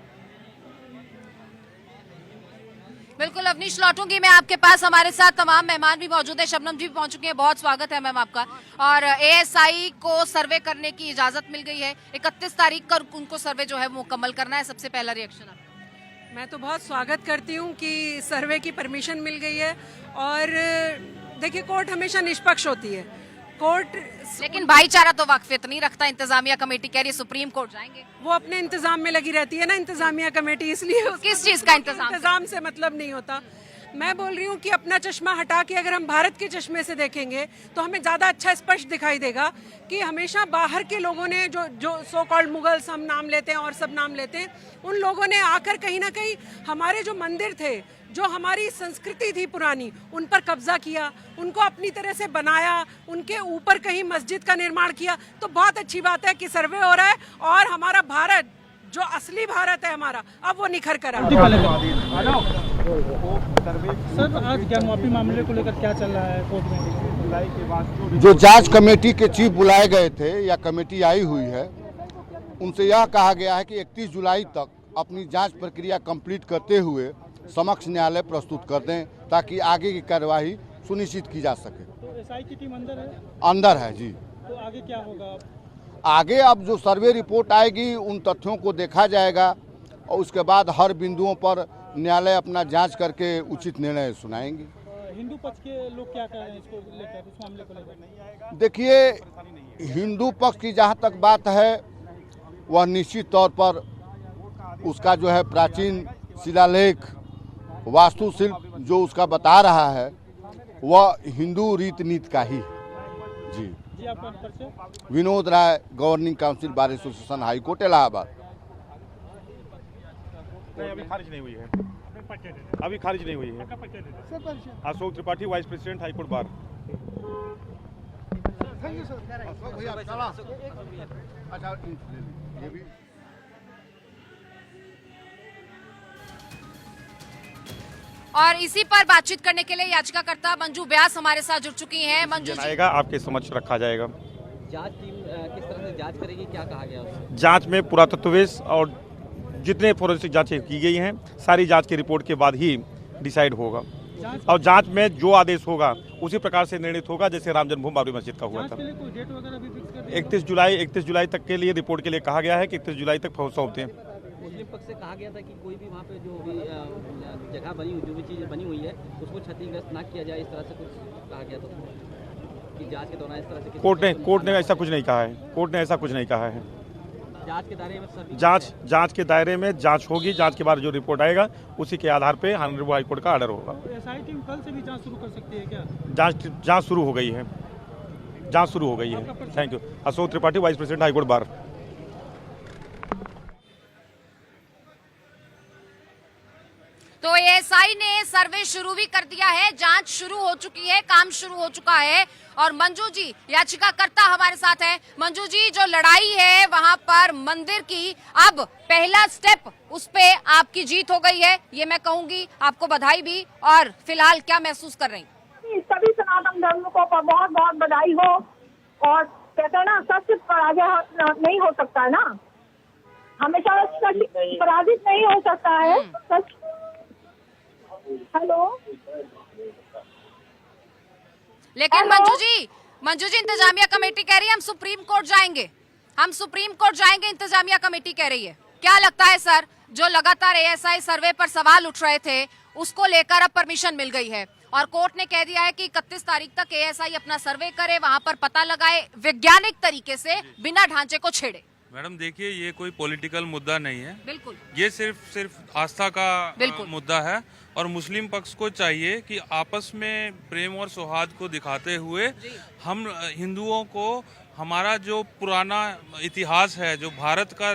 बिल्कुल अवनीश, लौटूंगी मैं आपके पास। हमारे साथ तमाम मेहमान भी मौजूद है, शबनम जी भी पहुंच चुके हैं, बहुत स्वागत है मैम आपका। और एएसआई को सर्वे करने की इजाजत मिल गई है, 31 तारीख को उनको सर्वे जो है वो मुकम्मल करना है। सबसे पहला रिएक्शन आपका? मैं तो बहुत स्वागत करती हूँ कि सर्वे की परमिशन मिल गई है और देखिए कोर्ट हमेशा निष्पक्ष होती है। कोर्ट लेकिन भाईचारा तो वाकफियत नहीं रखता, इंतजामिया कमेटी कह रही है सुप्रीम कोर्ट जाएंगे। वो अपने इंतजाम में लगी रहती है ना इंतजामिया कमेटी, इसलिए किस चीज का इंतजाम से मतलब नहीं होता। मैं बोल रही हूँ कि अपना चश्मा हटा के अगर हम भारत के चश्मे से देखेंगे तो हमें ज़्यादा अच्छा स्पष्ट दिखाई देगा कि हमेशा बाहर के लोगों ने जो सो कॉल्ड मुगल्स हम नाम लेते हैं और सब नाम लेते हैं, उन लोगों ने आकर कहीं ना कहीं हमारे जो मंदिर थे, जो हमारी संस्कृति थी पुरानी, उन पर कब्जा किया, उनको अपनी तरह से बनाया, उनके ऊपर कहीं मस्जिद का निर्माण किया। तो बहुत अच्छी बात है कि सर्वे हो रहा है और हमारा भारत जो असली भारत है हमारा अब वो निखर कर रहा है। सर आज ज्ञानवापी मामले को लेकर क्या चल रहा है कोर्ट में? जो जांच कमेटी के चीफ बुलाए गए थे या कमेटी आई हुई है, उनसे यह कहा गया है कि 31 जुलाई तक अपनी जांच प्रक्रिया कंप्लीट करते हुए समक्ष न्यायालय प्रस्तुत कर दें ताकि आगे की कार्यवाही सुनिश्चित की जा सके। तो एसआई की टीम अंदर है? अंदर है जी। तो आगे क्या होगा? आगे अब जो सर्वे रिपोर्ट आएगी उन तथ्यों को देखा जाएगा और उसके बाद हर बिंदुओं पर न्यायालय अपना जांच करके उचित निर्णय सुनाएंगे। हिंदू पक्ष के लोग क्या कह रहे हैं इसको लेकर, इस मामले को लेकर? देखिए हिंदू पक्ष की जहाँ तक बात है वह निश्चित तौर पर उसका जो है प्राचीन शिलालेख वास्तुशिल्प जो उसका बता रहा है वह हिंदू रीति नीति का ही जी। जी आपका परिचय? Vinod Rai, governing council bar association, high court Allahabad. नहीं अभी खारिज नहीं हुई है, अभी खारिज नहीं हुई है। Ashok Tripathi, vice president high court bar. और इसी पर बातचीत करने के लिए याचिकाकर्ता मंजू व्यास हमारे साथ जुड़ चुकी हैं। मंजू जी, आपके समक्ष रखा जाएगा। जांच टीम किस तरह से जांच करेगी, क्या कहा गया उससे? जांच में पुरातत्ववेश और जितने फोरेंसिक जांचें की गई हैं सारी जांच की रिपोर्ट के बाद ही डिसाइड होगा और जांच में जो आदेश होगा उसी प्रकार से निर्णित होगा, जैसे राम जन्मभूमि बाबरी मस्जिद का हुआ था। 31 जुलाई तक के लिए रिपोर्ट के लिए कहा गया है कि 31 जुलाई तक सौंप दें। मुस्लिम पक्ष से कहा गया था कि कोई भी वहाँ पे जो भी जगह बनी हुई, जो भी चीज़ बनी हुई है उसको क्षतिग्रस्त ना किया जाए, इस तरह से कुछ कहा गया था कि जांच के दौरान इस तरह से कोर्ट ने ऐसा कुछ नहीं कहा है। कोर्ट ने ऐसा कुछ नहीं कहा है। जांच के दायरे में सभी जांच के दायरे में जांच होगी। जांच के बाद जो रिपोर्ट आएगा उसी के आधार पे ऑनरेबल हाई कोर्ट का ऑर्डर होगा। एसआई टीम कल से भी जांच शुरू कर सकती है क्या? जांच शुरू हो गई है। जांच शुरू हो गई है। Thank you. Ashok Tripathi, vice president high court bar. तो एएसआई ने सर्वे शुरू भी कर दिया है, जांच शुरू हो चुकी है, काम शुरू हो चुका है। और मंजू जी याचिकाकर्ता हमारे साथ हैं। मंजू जी, जो लड़ाई है वहां पर मंदिर की, अब पहला स्टेप उस पे आपकी जीत हो गई है, ये मैं कहूंगी। आपको बधाई भी। और फिलहाल क्या महसूस कर रही? सभी सनातन धर्म को बहुत बहुत बधाई हो। और कहते हैं ना, सच पराजय नहीं हो सकता है ना, हमेशा सच पराजित नहीं हो सकता है। सच। हेलो। लेकिन मंजू जी इंतजामिया कमेटी कह रही है हम सुप्रीम कोर्ट जाएंगे, इंतजामिया कमेटी कह रही है। क्या लगता है सर, जो लगातार एएसआई सर्वे पर सवाल उठ रहे थे उसको लेकर अब परमिशन मिल गई है और कोर्ट ने कह दिया है कि 31 तारीख तक एएसआई अपना सर्वे करे, वहां पर पता लगाए वैज्ञानिक तरीके से, बिना ढांचे को छेड़े। मैडम देखिए, ये कोई पॉलिटिकल मुद्दा नहीं है। बिल्कुल, ये सिर्फ आस्था का मुद्दा है और मुस्लिम पक्ष को चाहिए कि आपस में प्रेम और सौहार्द को दिखाते हुए हम हिंदुओं को हमारा जो पुराना इतिहास है, जो भारत का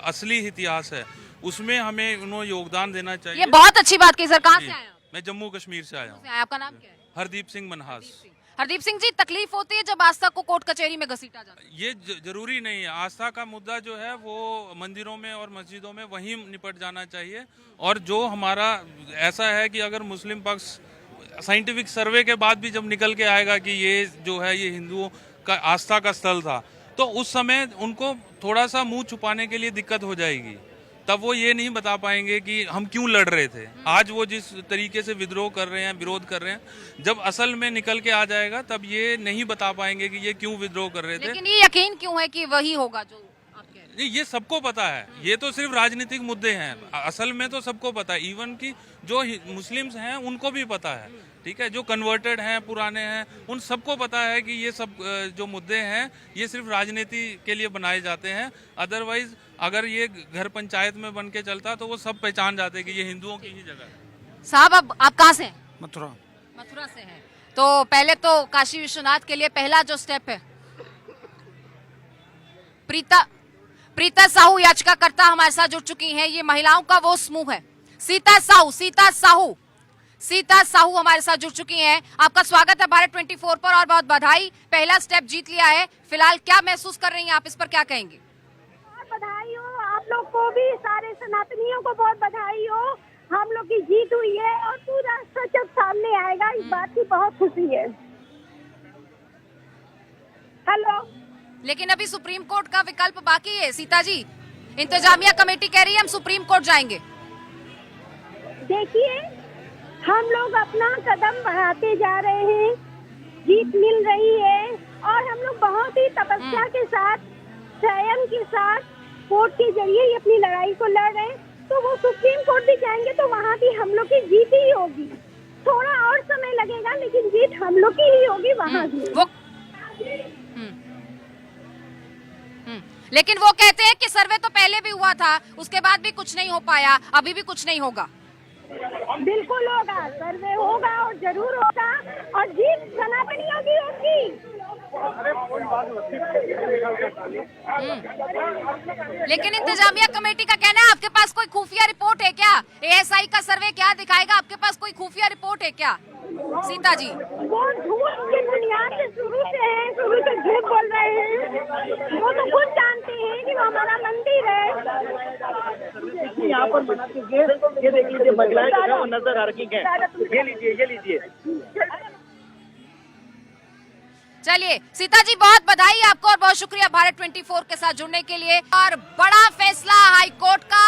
असली इतिहास है, उसमें हमें उन्हें योगदान देना चाहिए। ये बहुत अच्छी बात की सर। कहाँ से आए? मैं जम्मू कश्मीर से आया हूँ। आपका नाम क्या है? हरदीप सिंह मनहास। हरदीप सिंह जी, तकलीफ होती है जब आस्था को कोर्ट कचहरी में घसीटा जाता है? ये जरूरी नहीं है। आस्था का मुद्दा जो है वो मंदिरों में और मस्जिदों में वहीं निपट जाना चाहिए। और जो हमारा ऐसा है कि अगर मुस्लिम पक्ष साइंटिफिक सर्वे के बाद भी जब निकल के आएगा कि ये जो है ये हिंदुओं का आस्था का स्थल था, तो उस समय उनको थोड़ा सा मुंह छुपाने के लिए दिक्कत हो जाएगी। तब वो ये नहीं बता पाएंगे कि हम क्यों लड़ रहे थे। आज वो जिस तरीके से विद्रोह कर रहे हैं, विरोध कर रहे हैं, जब असल में निकल के आ जाएगा तब ये नहीं बता पाएंगे कि ये क्यों विद्रोह कर रहे थे। लेकिन ये यकीन क्यों है कि वही होगा जो आप कह रहे हैं? ये सबको पता है। ये तो सिर्फ राजनीतिक मुद्दे हैं, असल में तो सबको पता है। इवन की जो मुस्लिम्स हैं उनको भी पता है, ठीक है, जो कन्वर्टेड हैं, पुराने हैं, उन सबको पता है कि ये सब जो मुद्दे हैं ये सिर्फ राजनीति के लिए बनाए जाते हैं। अदरवाइज अगर ये घर पंचायत में बन के चलता तो वो सब पहचान जाते कि ये हिंदुओं की ही जगह है। साहब, अब आप कहाँ से हैं? मथुरा से हैं। तो पहले तो काशी विश्वनाथ के लिए पहला जो स्टेप है, प्रीता साहू याचिकाकर्ता हमारे साथ जुड़ चुकी हैं। ये महिलाओं का वो समूह है। सीता साहू हमारे साथ जुड़ चुकी हैं। आपका स्वागत है भारत 24 पर और बहुत बधाई, पहला स्टेप जीत लिया है। फिलहाल क्या महसूस कर रही हैं आप, इस पर क्या कहेंगे? बधाई हो आप लोग को भी, सारे सनातनियों को बहुत बधाई हो। हम लोग की जीत हुई है और पूरा सच अब सामने आएगा, इस बात की बहुत खुशी है। हेलो। लेकिन अभी सुप्रीम कोर्ट का विकल्प बाकी है सीता जी। इंतजामिया कमेटी कह रही है हम सुप्रीम कोर्ट जाएंगे। देखिए, हम लोग अपना कदम बढ़ाते जा रहे हैं, जीत मिल रही है और हम लोग बहुत ही तपस्या के साथ, संयम के साथ कोर्ट के जरिए ही अपनी लड़ाई को लड़ रहे हैं। तो वो सुप्रीम कोर्ट भी जाएंगे तो वहाँ भी हम लोग की जीत ही होगी। थोड़ा और समय लगेगा लेकिन जीत हम लोग की ही होगी वहाँ भी। लेकिन वो कहते हैं कि सर्वे तो पहले भी हुआ था, उसके बाद भी कुछ नहीं हो पाया, अभी भी कुछ नहीं होगा। बिल्कुल होगा, सर्वे होगा और जरूर होगा और जीत सनातनियों की होगी। लेकिन इंतजामिया कमेटी का कहना है आपके पास कोई खुफिया रिपोर्ट है क्या? एएसआई का सर्वे क्या दिखाएगा, आपके पास कोई खुफिया रिपोर्ट है क्या सीता जी? वो झूठ की बुनियाद से शुरू से झूठ बोल रहे हैं। वो तो खुद जानते हैं कि वो हमारा मंदिर है। यहाँ पर बना चुके हैं, ये देख लीजिए, महिलाएं नजर आ रही हैं। ये लीजिए। चलिए सीता जी, बहुत बधाई आपको और बहुत शुक्रिया भारत 24 के साथ जुड़ने के लिए। और बड़ा फैसला हाई कोर्ट का,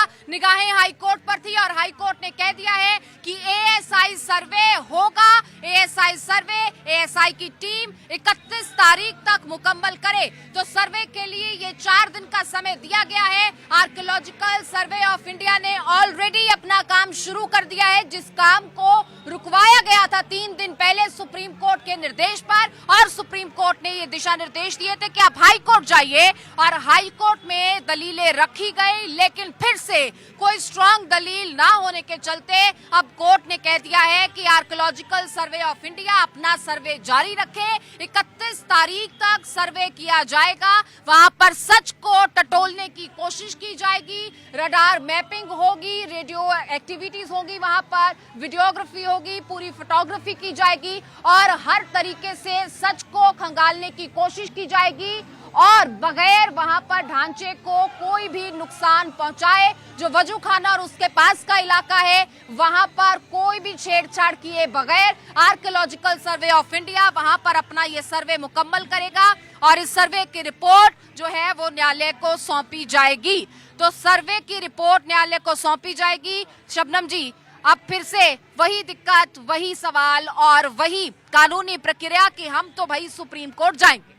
निगाहें हाई कोर्ट पर थी और हाई कोर्ट ने कह दिया है कि एएसआई सर्वे होगा। एएसआई सर्वे एएसआई की टीम 31 तारीख तक मुकम्मल करे। तो सर्वे के लिए ये 4 दिन का समय दिया गया है। आर्कियोलॉजिकल सर्वे ऑफ इंडिया ने ऑलरेडी अपना काम शुरू कर दिया है, जिस काम को रुकवाया गया था 3 दिन पहले सुप्रीम कोर्ट के निर्देश पर। और सुप्रीम कोर्ट ने ये दिशा निर्देश दिए थे कि आप हाई कोर्ट जाइए, और हाई कोर्ट में दलीलें रखी गई, लेकिन फिर से कोई स्ट्रांग दलील ना होने के चलते अब कोर्ट ने कह दिया है कि आर्कियोलॉजिकल सर्वे ऑफ इंडिया अपना सर्वे जारी रखे। 31 तारीख तक सर्वे किया जाएगा। वहां पर सच को टटोलने की कोशिश की जाएगी। रडार मैपिंग होगी, रेडियो एक्टिविटीज होंगी, वहां पर वीडियोग्राफी होगी, पूरी फोटोग्राफी की जाएगी और हर तरीके से सच को खंगालने की कोशिश की जाएगी और बगैर वहां पर ढांचे को कोई भी नुकसान पहुंचाए। जो वजू खाना और उसके पास का इलाका है, वहां पर कोई भी छेड़छाड़ किए बगैर आर्कियोलॉजिकल सर्वे ऑफ इंडिया वहां पर अपना ये सर्वे मुकम्मल करेगा और इस सर्वे की रिपोर्ट जो है वो न्यायालय को सौंपी जाएगी। तो सर्वे की रिपोर्ट न्यायालय को सौंपी जाएगी। शबनम जी, अब फिर से वही दिक्कत, वही सवाल और वही कानूनी प्रक्रिया कि हम तो भाई सुप्रीम कोर्ट जाएंगे।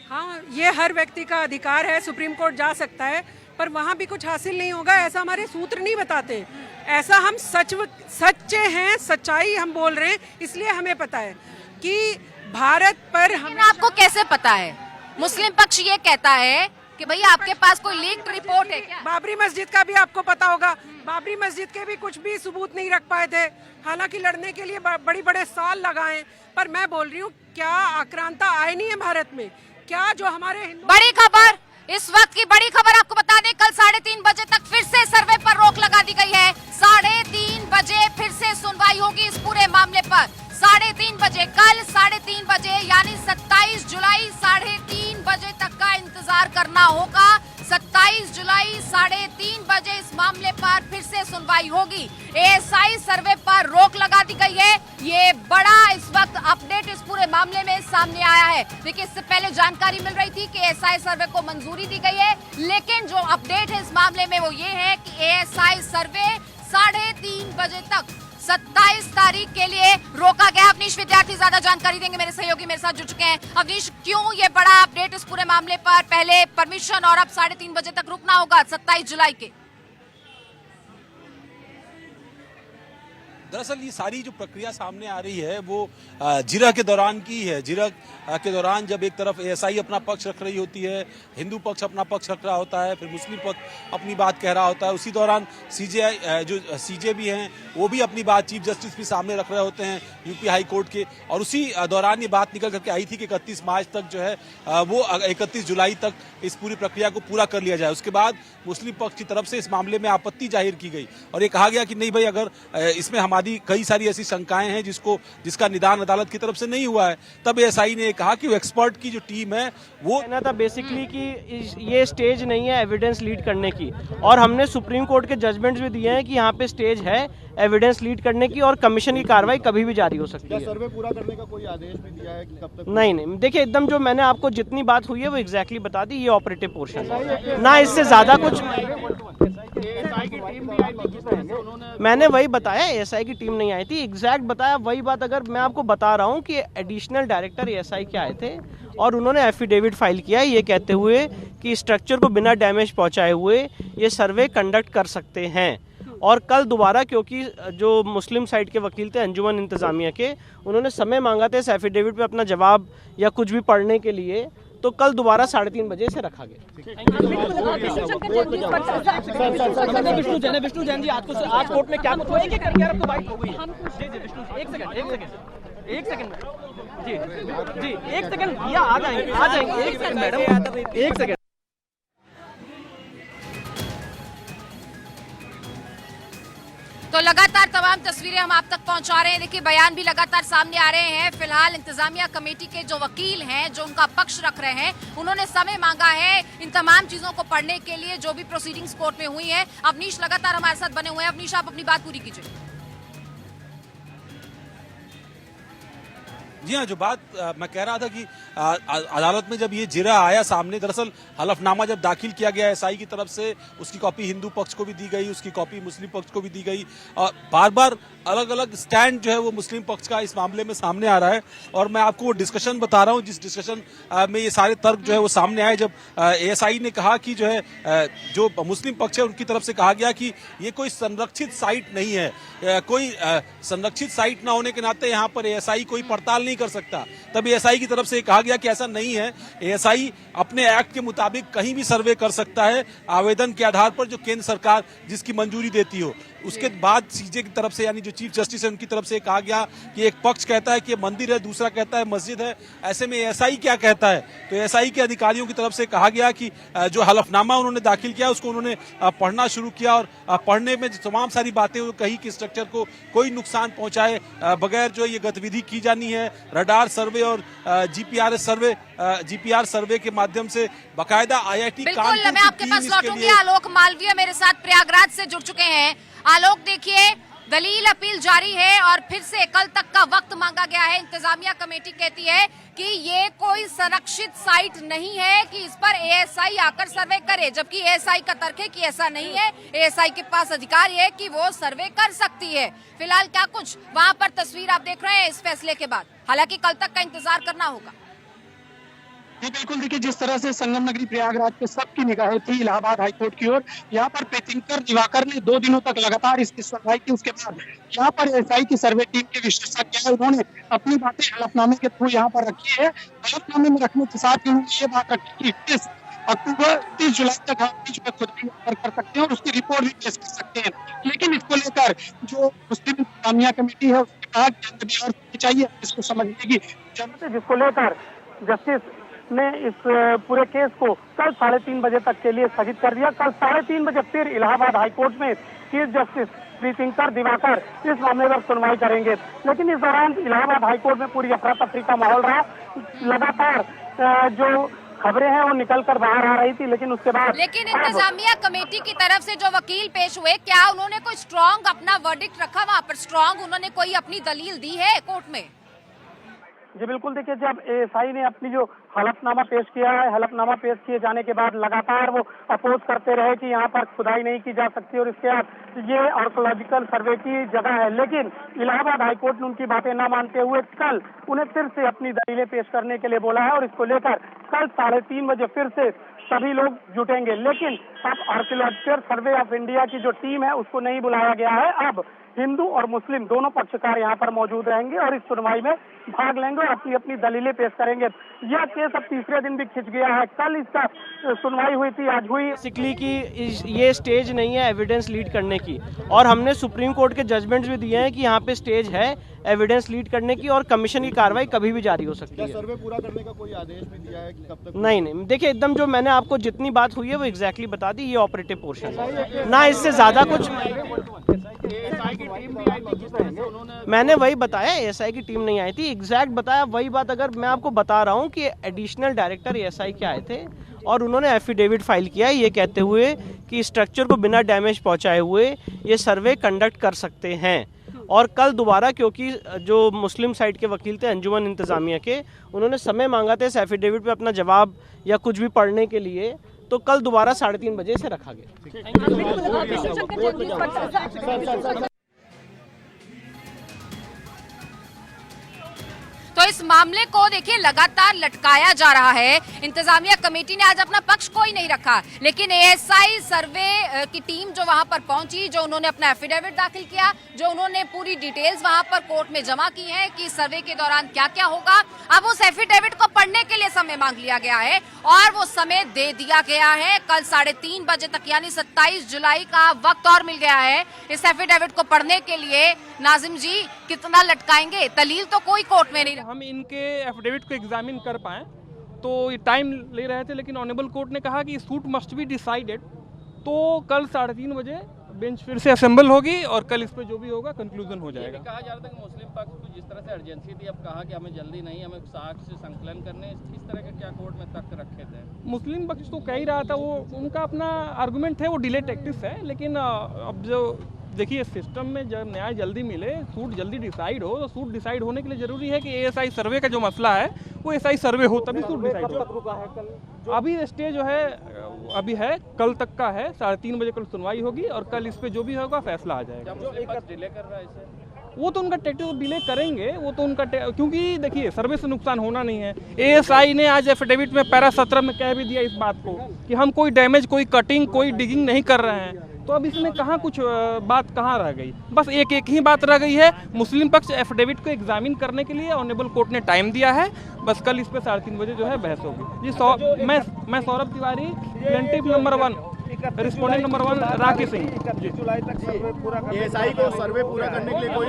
हाँ, ये हर व्यक्ति का अधिकार है, सुप्रीम कोर्ट जा सकता है, पर वहाँ भी कुछ हासिल नहीं होगा, ऐसा हमारे सूत्र नहीं बताते। ऐसा हम सच्चे हैं, सच्चाई हम बोल रहे हैं, इसलिए हमें पता है कि भारत पर हम। आपको कैसे पता है? मुस्लिम पक्ष ये कहता है कि भाई आपके पास कोई लीक्ड रिपोर्ट है क्या? बाबरी मस्जिद का भी आपको पता होगा, बाबरी मस्जिद के भी कुछ भी सबूत नहीं रख पाए थे, हालांकि लड़ने के लिए बड़े साल लगाए। पर मैं बोल रही हूँ, क्या आक्रांता आए नहीं है भारत में? क्या जो हमारे बड़ी खबर, इस वक्त की बड़ी खबर आपको बता दें, कल 3:30 बजे तक फिर से सर्वे पर रोक लगा दी गई है। 3:30 बजे फिर से सुनवाई होगी इस पूरे मामले पर। 3:30 बजे, कल 3:30 बजे यानी 27 जुलाई 3:30 बजे तक का इंतजार करना होगा। 27 जुलाई 3:30 बजे इस मामले पर फिर से सुनवाई होगी। एएसआई सर्वे पर रोक लगा दी गई है। ये बड़ा इस वक्त अपडेट इस पूरे मामले में सामने आया है। देखिए, इससे पहले जानकारी मिल रही थी कि एएसआई सर्वे को मंजूरी दी गई है, लेकिन जो अपडेट है इस मामले में वो ये है कि एएसआई सर्वे 3:30 बजे तक 27 तारीख के लिए रोका गया। अवनीश विद्यार्थी ज्यादा जानकारी देंगे, मेरे सहयोगी मेरे साथ जुड़ चुके हैं। अवनीश, क्यों ये बड़ा अपडेट इस पूरे मामले पर? पहले परमिशन और अब 3:30 बजे तक रुकना होगा 27 जुलाई के। दरअसल ये सारी जो प्रक्रिया सामने आ रही है वो जिरह के दौरान की है। जिरह के दौरान जब एक तरफ एएसआई अपना पक्ष रख रही होती है, हिंदू पक्ष अपना पक्ष रख रहा होता है, फिर मुस्लिम पक्ष अपनी बात कह रहा होता है, उसी दौरान सीजे भी हैं वो भी अपनी बात चीफ जस्टिस भी सामने रख रहे होते हैं यूपी हाई कोर्ट के। और उसी दौरान ये बात निकल करके आई थी कि 31 मार्च तक जो है वो 31 जुलाई तक इस पूरी प्रक्रिया को पूरा कर लिया जाए। उसके बाद मुस्लिम पक्ष की तरफ से इस मामले में आपत्ति जाहिर की गई और ये कहा गया कि नहीं भाई, अगर इसमें हमारी कई सारी ऐसी शंकाएं हैं जिसका निदान अदालत की तरफ से नहीं हुआ है, तब एएसआई ने कहा कि वो एक्सपर्ट की जो टीम है वो कहना था बेसिकली कि ये स्टेज नहीं है एविडेंस लीड करने की, और हमने सुप्रीम कोर्ट के जजमेंट्स भी दिए हैं कि यहाँ पे स्टेज है एविडेंस लीड करने की और कमीशन की कार्रवाई कभी भी जारी हो सकती है। सर्वे पूरा करने का कोई आदेश भी दिया है कि कब तक? नहीं, देखिए एकदम जो मैंने आपको जितनी बात हुई है वो एग्जैक्टली बता दी। ये ऑपरेटिव पोर्शन है ना, इससे ज्यादा कुछ मैंने वही बताया। एएसआई की टीम नहीं आई थी, एग्जैक्ट बताया वही बात। अगर मैं आपको बता रहा हूँ कि एडिशनल डायरेक्टर एएसआई के आए थे और उन्होंने एफिडेविट फाइल किया ये कहते हुए कि स्ट्रक्चर को बिना डैमेज पहुंचाए हुए ये सर्वे कंडक्ट कर सकते हैं। और कल दोबारा, क्योंकि जो मुस्लिम साइड के वकील थे अंजुमन इंतजामिया के, उन्होंने समय मांगा था इस एफिडेविट पे अपना जवाब या कुछ भी पढ़ने के लिए, तो कल दोबारा 3:30 बजे से रखा गया। विष्णु जैन जी, आज कोर्ट में क्या कुछ हुआ? आपको बाइट हो गई है। एक सेकंड जी, एक सेकंड भैया, आ जाएंगे एक सेकंड मैडम, एक सेकंड। तो लगातार तमाम तस्वीरें हम आप तक पहुंचा रहे हैं। देखिए, बयान भी लगातार सामने आ रहे हैं। फिलहाल इंतजामिया कमेटी के जो वकील हैं, जो उनका पक्ष रख रहे हैं, उन्होंने समय मांगा है इन तमाम चीजों को पढ़ने के लिए जो भी प्रोसीडिंग्स कोर्ट में हुई है। अवनीश लगातार हमारे साथ बने हुए हैं। अवनीश, आप अपनी बात पूरी कीजिए। जी हाँ, जो बात मैं कह रहा था कि अदालत में जब ये जिरा आया सामने, दरअसल हलफनामा जब दाखिल किया गया एसआई की तरफ से, उसकी कॉपी हिंदू पक्ष को भी दी गई, उसकी कॉपी मुस्लिम पक्ष को भी दी गई, और बार बार अलग अलग स्टैंड जो है वो मुस्लिम पक्ष का इस मामले में सामने आ रहा है। और मैं आपको वो डिस्कशन बता रहा हूँ जिस डिस्कशन में ये सारे तर्क जो है वो सामने आए, जब एएसआई ने कहा कि जो है जो मुस्लिम पक्ष है उनकी तरफ से कहा गया कि ये कोई संरक्षित साइट नहीं है, कोई संरक्षित साइट ना होने के नाते यहाँ पर एएसआई कोई पड़ताल नहीं कर सकता। तब एएसआई की तरफ से कहा गया कि ऐसा नहीं है, एएसआई अपने एक्ट के मुताबिक कहीं भी सर्वे कर सकता है आवेदन के आधार पर जो केंद्र सरकार जिसकी मंजूरी देती हो। उसके बाद सीजे की तरफ से, यानी जो चीफ जस्टिस है उनकी तरफ से कहा गया कि एक पक्ष कहता है कि ये मंदिर है, दूसरा कहता है मस्जिद है, ऐसे में एएसआई क्या कहता है। तो एएसआई के अधिकारियों की तरफ से कहा गया कि जो हलफनामा उन्होंने दाखिल किया उसको उन्होंने पढ़ना शुरू किया, और पढ़ने में तमाम सारी बातें कही कि स्ट्रक्चर को कोई नुकसान पहुंचाए बगैर जो ये गतिविधि की जानी है, रडार सर्वे और जीपीआर सर्वे के माध्यम से बाकायदा आईआईटी बिल्कुल, मैं आपके पास लौटूंगी। आलोक मालवीय मेरे साथ प्रयागराज से जुड़ चुके हैं। आलोक, देखिए दलील अपील जारी है और फिर से कल तक का वक्त मांगा गया है। इंतजामिया कमेटी कहती है कि ये कोई संरक्षित साइट नहीं है कि इस पर एएसआई आकर सर्वे करे, जबकि एएसआई का तर्क है कि ऐसा नहीं है, एएसआई के पास अधिकार है कि वो सर्वे कर सकती है। फिलहाल क्या कुछ वहां पर तस्वीर आप देख रहे हैं इस फैसले के बाद, हालांकि कल तक का इंतजार करना होगा। जी बिल्कुल, देखिए जिस तरह से संगम नगरी प्रयागराज पे सबकी निगाहें थी इलाहाबाद हाईकोर्ट की ओर, यहाँ पर तीर्थंकर दिवाकर ने 2 दिनों तक लगातार इसकी सुनवाई की। उसके बाद यहाँ पर एएसआई की सर्वे टीम के विशेषज्ञ है, उन्होंने अपनी बातें हलफनामे के थ्रू यहाँ पर रखी है। हलफनामे में रखने के साथ उन्होंने ये बात रखी कि 30 अक्टूबर 30 जुलाई तक हम बीच में खुदाई कर सकते हैं और उसकी रिपोर्ट भी पेश कर सकते हैं। लेकिन इसको लेकर जो मुस्लिम इंतजामिया कमेटी है उसने कहा कि और चाहिए इसको समझने की जरूरत है, जिसको लेकर जस्टिस ने इस पूरे केस को कल 3:30 बजे तक के लिए स्थगित कर दिया। कल 3:30 बजे फिर इलाहाबाद हाईकोर्ट में चीफ जस्टिस तीर्थंकर दिवाकर इस मामले पर सुनवाई करेंगे। लेकिन इस दौरान इलाहाबाद हाईकोर्ट में पूरी अफरा तफरी का माहौल रहा। लगातार जो खबरें हैं वो निकल कर बाहर आ रही थी, लेकिन उसके बाद इंतजामिया कमेटी की तरफ से जो वकील पेश हुए, क्या उन्होंने कोई स्ट्रॉन्ग अपना वर्डिक्ट रखा वहाँ पर? स्ट्रॉन्ग उन्होंने कोई अपनी दलील दी है कोर्ट में? जी बिल्कुल, देखिए जब एएसआई ने अपनी जो हलफनामा पेश किया है, हलफनामा पेश किए जाने के बाद लगातार वो अपोज करते रहे कि यहाँ पर खुदाई नहीं की जा सकती और इसके बाद ये आर्कोलॉजिकल सर्वे की जगह है। लेकिन इलाहाबाद हाईकोर्ट ने उनकी बातें न मानते हुए कल उन्हें फिर से अपनी दलीलें पेश करने के लिए बोला है और इसको लेकर कल 3:30 बजे फिर से सभी लोग जुटेंगे। लेकिन अब आर्कोलॉजिकल सर्वे ऑफ इंडिया की जो टीम है उसको नहीं बुलाया गया है। अब हिंदू और मुस्लिम दोनों पक्षकार यहाँ पर मौजूद रहेंगे और इस सुनवाई में भाग लेंगे और अपनी अपनी दलीलें पेश करेंगे। यह केस अब तीसरे दिन भी खिंच गया है। कल इसका सुनवाई हुई थी, आज हुई। बेसिकली कि ये स्टेज नहीं है एविडेंस लीड करने की, और हमने सुप्रीम कोर्ट के जजमेंट्स भी दिए हैं कि यहाँ पे स्टेज है एविडेंस लीड करने की और कमीशन की कार्रवाई कभी भी जारी हो सकती है। सर्वे पूरा करने का कोई आदेश भी दिया है कि कब तक? नहीं, देखिए एकदम जो मैंने आपको जितनी बात हुई है वो एग्जैक्टली बता दी, ये ऑपरेटिव पोर्शन है ना, इससे ज्यादा कुछ। मैंने वही बताया, एएसआई की टीम नहीं आई थी, एग्जैक्ट बताया वही बात। अगर मैं आपको बता रहा हूँ कि एडिशनल डायरेक्टर एएसआई के आए थे और उन्होंने एफिडेविट फाइल किया ये कहते हुए कि स्ट्रक्चर को बिना डैमेज पहुंचाए हुए ये सर्वे कंडक्ट कर सकते हैं। और कल दोबारा, क्योंकि जो मुस्लिम साइड के वकील थे अंजुमन इंतजामिया के, उन्होंने समय मांगा था इस एफिडेविट पे अपना जवाब या कुछ भी पढ़ने के लिए, तो कल दोबारा 3:30 बजे से रखा गया। तो इस मामले को देखिए लगातार लटकाया जा रहा है। इंतजामिया कमेटी ने आज अपना पक्ष कोई नहीं रखा, लेकिन एएसआई सर्वे की टीम जो वहां पर पहुंची, जो उन्होंने अपना एफिडेविट दाखिल किया, जो उन्होंने पूरी डिटेल्स वहां पर कोर्ट में जमा की हैं कि सर्वे के दौरान क्या क्या होगा, अब उस एफिडेविट को पढ़ने के लिए समय मांग लिया गया है और वो समय दे दिया गया है। कल 3:30 बजे तक यानी 27 जुलाई का वक्त और मिल गया है इस एफिडेविट को पढ़ने के लिए। नाजिम जी, कितना लटकाएंगे? दलील तो कोई कोर्ट में नहीं। हम इनके एफिडेविट को एग्जामिन कर पाए तो ये टाइम ले रहे थे, लेकिन ऑनरेबल कोर्ट ने कहा कि सूट मस्ट बी डिसाइडेड, तो कल 3:30 बजे बेंच फिर से असेंबल होगी और कल इस पे जो भी होगा कंक्लूजन हो जाएगा। कहा जा रहा था कि मुस्लिम पक्ष को जिस तरह से अर्जेंसी थी, अब कहा कि हमें जल्दी नहीं, हमें साक्ष्य संकलन करने, इस तरह के क्या कोर्ट में तर्क रखे थे? मुस्लिम पक्ष तो कह ही रहा था, वो उनका अपना आर्गुमेंट है, वो डिले टैक्टिक्स है, लेकिन अब जो देखिए सिस्टम में जब न्याय जल्दी मिले, सूट जल्दी डिसाइड हो, तो सूट डिसाइड होने के लिए जरूरी है कि एएसआई सर्वे का जो मसला है वो एएसआई सर्वे हो तभी सूट डिसाइड हो। अभी स्टे जो है अभी है कल तक का है, 3:30 बजे कल सुनवाई होगी और कल इस पे जो भी होगा फैसला आ जाएगा। जो एक डिले कर रहा है इसे वो तो उनका टेक्टिकल डिले करेंगे, वो तो उनका क्योंकि देखिए सर्वे से नुकसान होना नहीं है। एएसआई ने आज एफिडेविट में पैरा 17 में कह भी दिया इस बात को कि हम कोई डैमेज, कोई कटिंग, कोई डिगिंग नहीं कर रहे हैं। तो अब इसमें कहाँ कुछ बात कहाँ रह गई, बस एक ही बात रह गई है। मुस्लिम पक्ष एफिडेविट को एग्जामिन करने के लिए ऑनरेबल कोर्ट ने टाइम दिया है, बस कल इस पे 3:30 बजे जो है बहस होगी जी। मैं Saurabh Tiwari, plaintiff number 1, respondent number 1 Rakesh Singh. 31 जुलाई तक सर्वे पूरा एएसआई को सर्वे पूरा करने के लिए कोई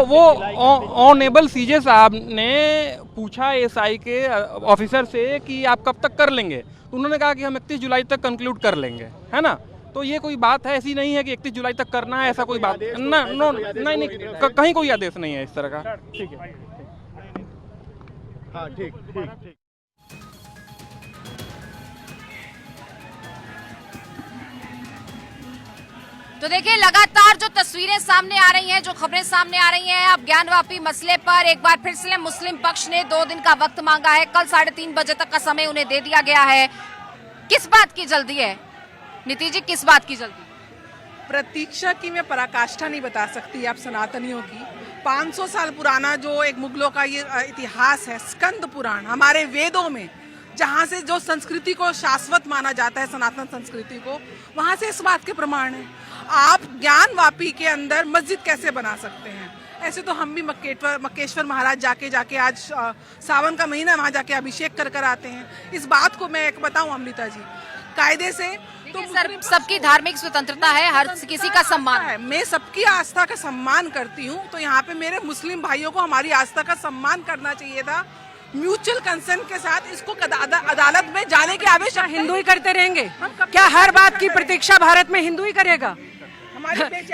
वो ऑनरेबल सीजे साहब ने पूछा एएसआई के ऑफिसर से कि आप कब तक कर लेंगे, तो उन्होंने कहा कि हम 31 जुलाई तक कंक्लूड कर लेंगे, है ना। तो ये कोई बात है, ऐसी नहीं है कि 31 जुलाई तक करना है, ऐसा कोई बात नहीं, कहीं कोई आदेश नहीं है इस तरह का। ठीक है, हाँ ठीक। तो देखिए लगातार जो तस्वीरें सामने आ रही हैं, जो खबरें सामने आ रही हैं, अब ज्ञानवापी मसले पर एक बार फिर से मुस्लिम पक्ष ने 2 दिन का वक्त मांगा है। कल 3:30 बजे तक का समय उन्हें दे दिया गया है। किस बात की जल्दी है नीति जी, किस बात की जल्दी? प्रतीक्षा की मैं पराकाष्ठा नहीं बता सकती आप सनातनियों की। 500 साल पुराना जो एक मुगलों का ये इतिहास है, स्कंद पुराण, हमारे वेदों में जहाँ से जो संस्कृति को शाश्वत माना जाता है, सनातन संस्कृति को, वहाँ से इस बात के प्रमाण है। आप ज्ञानवापी के अंदर मस्जिद कैसे बना सकते हैं? ऐसे तो हम भी मक्केश्वर महाराज जाके आज सावन का महीना वहाँ जाके अभिषेक कर आते हैं। इस बात को मैं एक बताऊं अमृता जी, कायदे से तो सबकी धार्मिक स्वतंत्रता है, हर किसी का सम्मान है। मैं सबकी आस्था का सम्मान करती हूँ, तो यहाँ पे मेरे मुस्लिम भाइयों को हमारी आस्था का सम्मान करना चाहिए था। म्यूचुअल कंसेंट के साथ इसको अदालत में जाने के आदेश हिंदू ही करते रहेंगे क्या? हर बात की प्रतीक्षा भारत में हिंदू ही करेगा?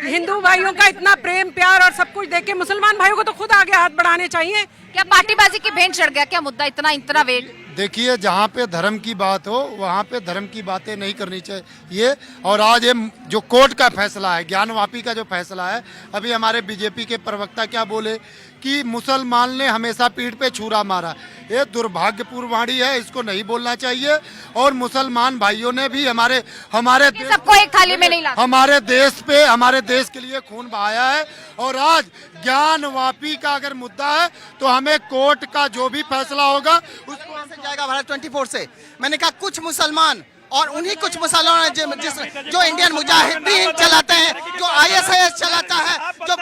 हिंदू भाइयों का इतना प्रेम प्यार और सब कुछ देख के मुसलमान भाइयों को तो खुद आगे हाथ बढ़ाने चाहिए। क्या पार्टीबाजी की भेंट चढ़ गया क्या मुद्दा? इतना वेट। देखिए, जहाँ पे धर्म की बात हो वहाँ पे धर्म की बातें नहीं करनी चाहिए। और आज ये जो कोर्ट का फैसला है, ज्ञानवापी का जो फैसला है, अभी हमारे बीजेपी के प्रवक्ता क्या बोले कि मुसलमान ने हमेशा पीठ पे छुरा मारा। ये दुर्भाग्यपूर्ण वाणी है, इसको नहीं बोलना चाहिए। और मुसलमान भाइयों ने भी हमारे सबको एक थाली में नहीं ला, हमारे देश पे, हमारे देश के लिए खून बहाया है। और आज ज्ञानवापी का अगर मुद्दा है तो हमें कोर्ट का जो भी फैसला होगा उसको से जाएगा। भारत 24 से मैंने कहा कुछ मुसलमान और उन्हीं कुछ मुसलमान जो इंडियन मुजाहिदीन चलाते हैं, जो ISIS चलाता है, जो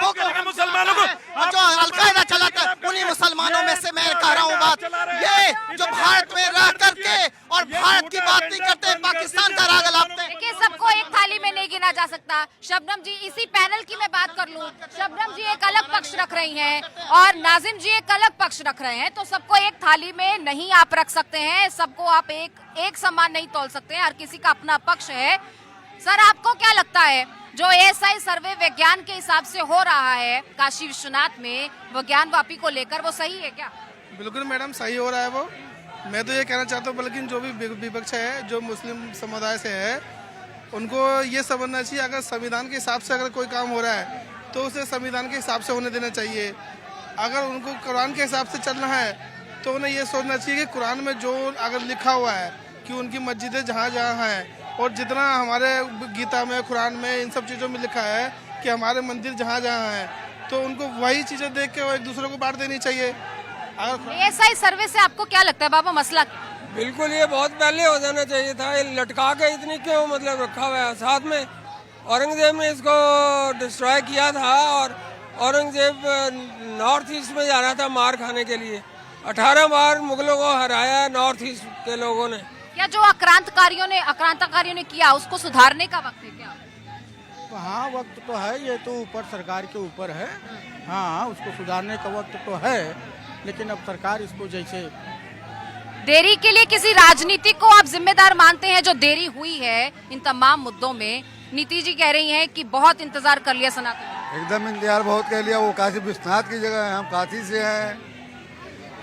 मुसलमानों को जो अलकायदा चलाता है, उन्हीं मुसलमानों में से मैं कह रहा हूँ बात। ये जो भारत में रह करके और भारत की बात नहीं करते, पाकिस्तान का राग लापते हैं। देखिए, सबको एक थाली में नहीं गिना जा सकता। शबनम जी, इसी पैनल की मैं बात कर लूं, शबनम जी एक अलग पक्ष रख रही हैं और नाजिम जी एक अलग पक्ष रख रहे हैं, तो सबको एक थाली में नहीं आप रख सकते हैं, सबको आप एक समान नहीं तोल सकते हैं, हर किसी का अपना पक्ष है। सर, आपको क्या लगता है जो एएसआई सर्वे विज्ञान के हिसाब से हो रहा है काशी विश्वनाथ में, वो ज्ञानवापी को लेकर, वो सही है क्या? बिल्कुल मैडम, सही हो रहा है वो। मैं तो ये कहना चाहता हूँ, बल्कि जो भी विपक्ष है, जो मुस्लिम समुदाय से है, उनको ये समझना चाहिए अगर संविधान के हिसाब से अगर कोई काम हो रहा है तो उसे संविधान के हिसाब से होने देना चाहिए। अगर उनको कुरान के हिसाब से चलना है तो उन्हें ये सोचना चाहिए कि कुरान में जो अगर लिखा हुआ है कि उनकी मस्जिदें जहाँ जहाँ हैं, और जितना हमारे गीता में, कुरान में, इन सब चीज़ों में लिखा है कि हमारे मंदिर जहाँ जहाँ हैं, तो उनको वही चीज़ें देख के एक दूसरे को बांट देनी चाहिए। एएसआई सर्वे से आपको क्या लगता है बाबा मसला? बिल्कुल, ये बहुत पहले हो जाना चाहिए था। ये लटका के इतनी क्यों मतलब रखा हुआ है? साथ में औरंगजेब ने इसको डिस्ट्रॉय किया था और औरंगजेब नॉर्थ ईस्ट में जा रहा था मार खाने के लिए। 18 बार मुगलों को हराया है नॉर्थ ईस्ट के लोगों ने। क्या जो आक्रांतकारियों ने किया उसको सुधारने का वक्त है क्या? तो हाँ, वक्त तो है, ये तो ऊपर सरकार के ऊपर है। हाँ, उसको सुधारने का वक्त तो है, लेकिन अब सरकार इसको जैसे देरी के लिए किसी राजनीतिक को आप जिम्मेदार मानते हैं जो देरी हुई है इन तमाम मुद्दों में? नीति जी कह रही हैं कि बहुत इंतजार कर लिया सनातन। एकदम इंतजार बहुत कर लिया। वो काशी विश्वनाथ की जगह है, हम काशी से हैं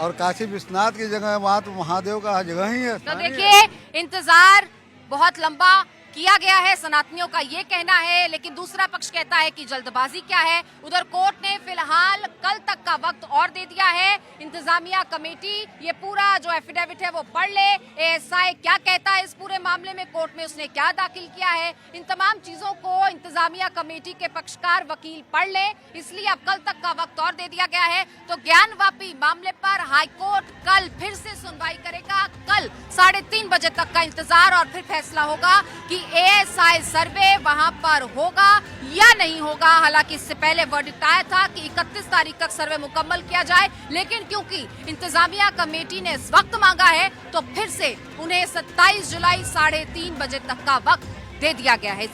और काशी विश्वनाथ की जगह है, वहाँ तो महादेव का जगह ही है। तो देखिए, इंतजार बहुत लंबा किया गया है, सनातनियों का ये कहना है। लेकिन दूसरा पक्ष कहता है कि जल्दबाजी क्या है। उधर कोर्ट ने फिलहाल कल तक का वक्त और दे दिया है। इंतजामिया कमेटी ये पूरा जो एफिडेविट है वो पढ़ ले, एएसआई क्या कहता है इस पूरे मामले में, कोर्ट में उसने क्या दाखिल किया है, इन तमाम चीजों को इंतजामिया कमेटी के पक्षकार वकील पढ़ ले। इसलिए अब कल तक का वक्त और दे दिया गया है। तो ज्ञानवापी मामले पर हाईकोर्ट कल फिर से सुनवाई करेगा। कल 3:30 बजे तक का इंतजार और फिर फैसला होगा कि एएसआई सर्वे वहां पर होगा या नहीं होगा। हालांकि इससे पहले वर्डिक्ट आया था कि 31 तारीख तक सर्वे मुकम्मल किया जाए, लेकिन क्योंकि इंतजामिया कमेटी ने इस वक्त मांगा है तो फिर से उन्हें 27 जुलाई 3:30 बजे तक का वक्त दे दिया गया है।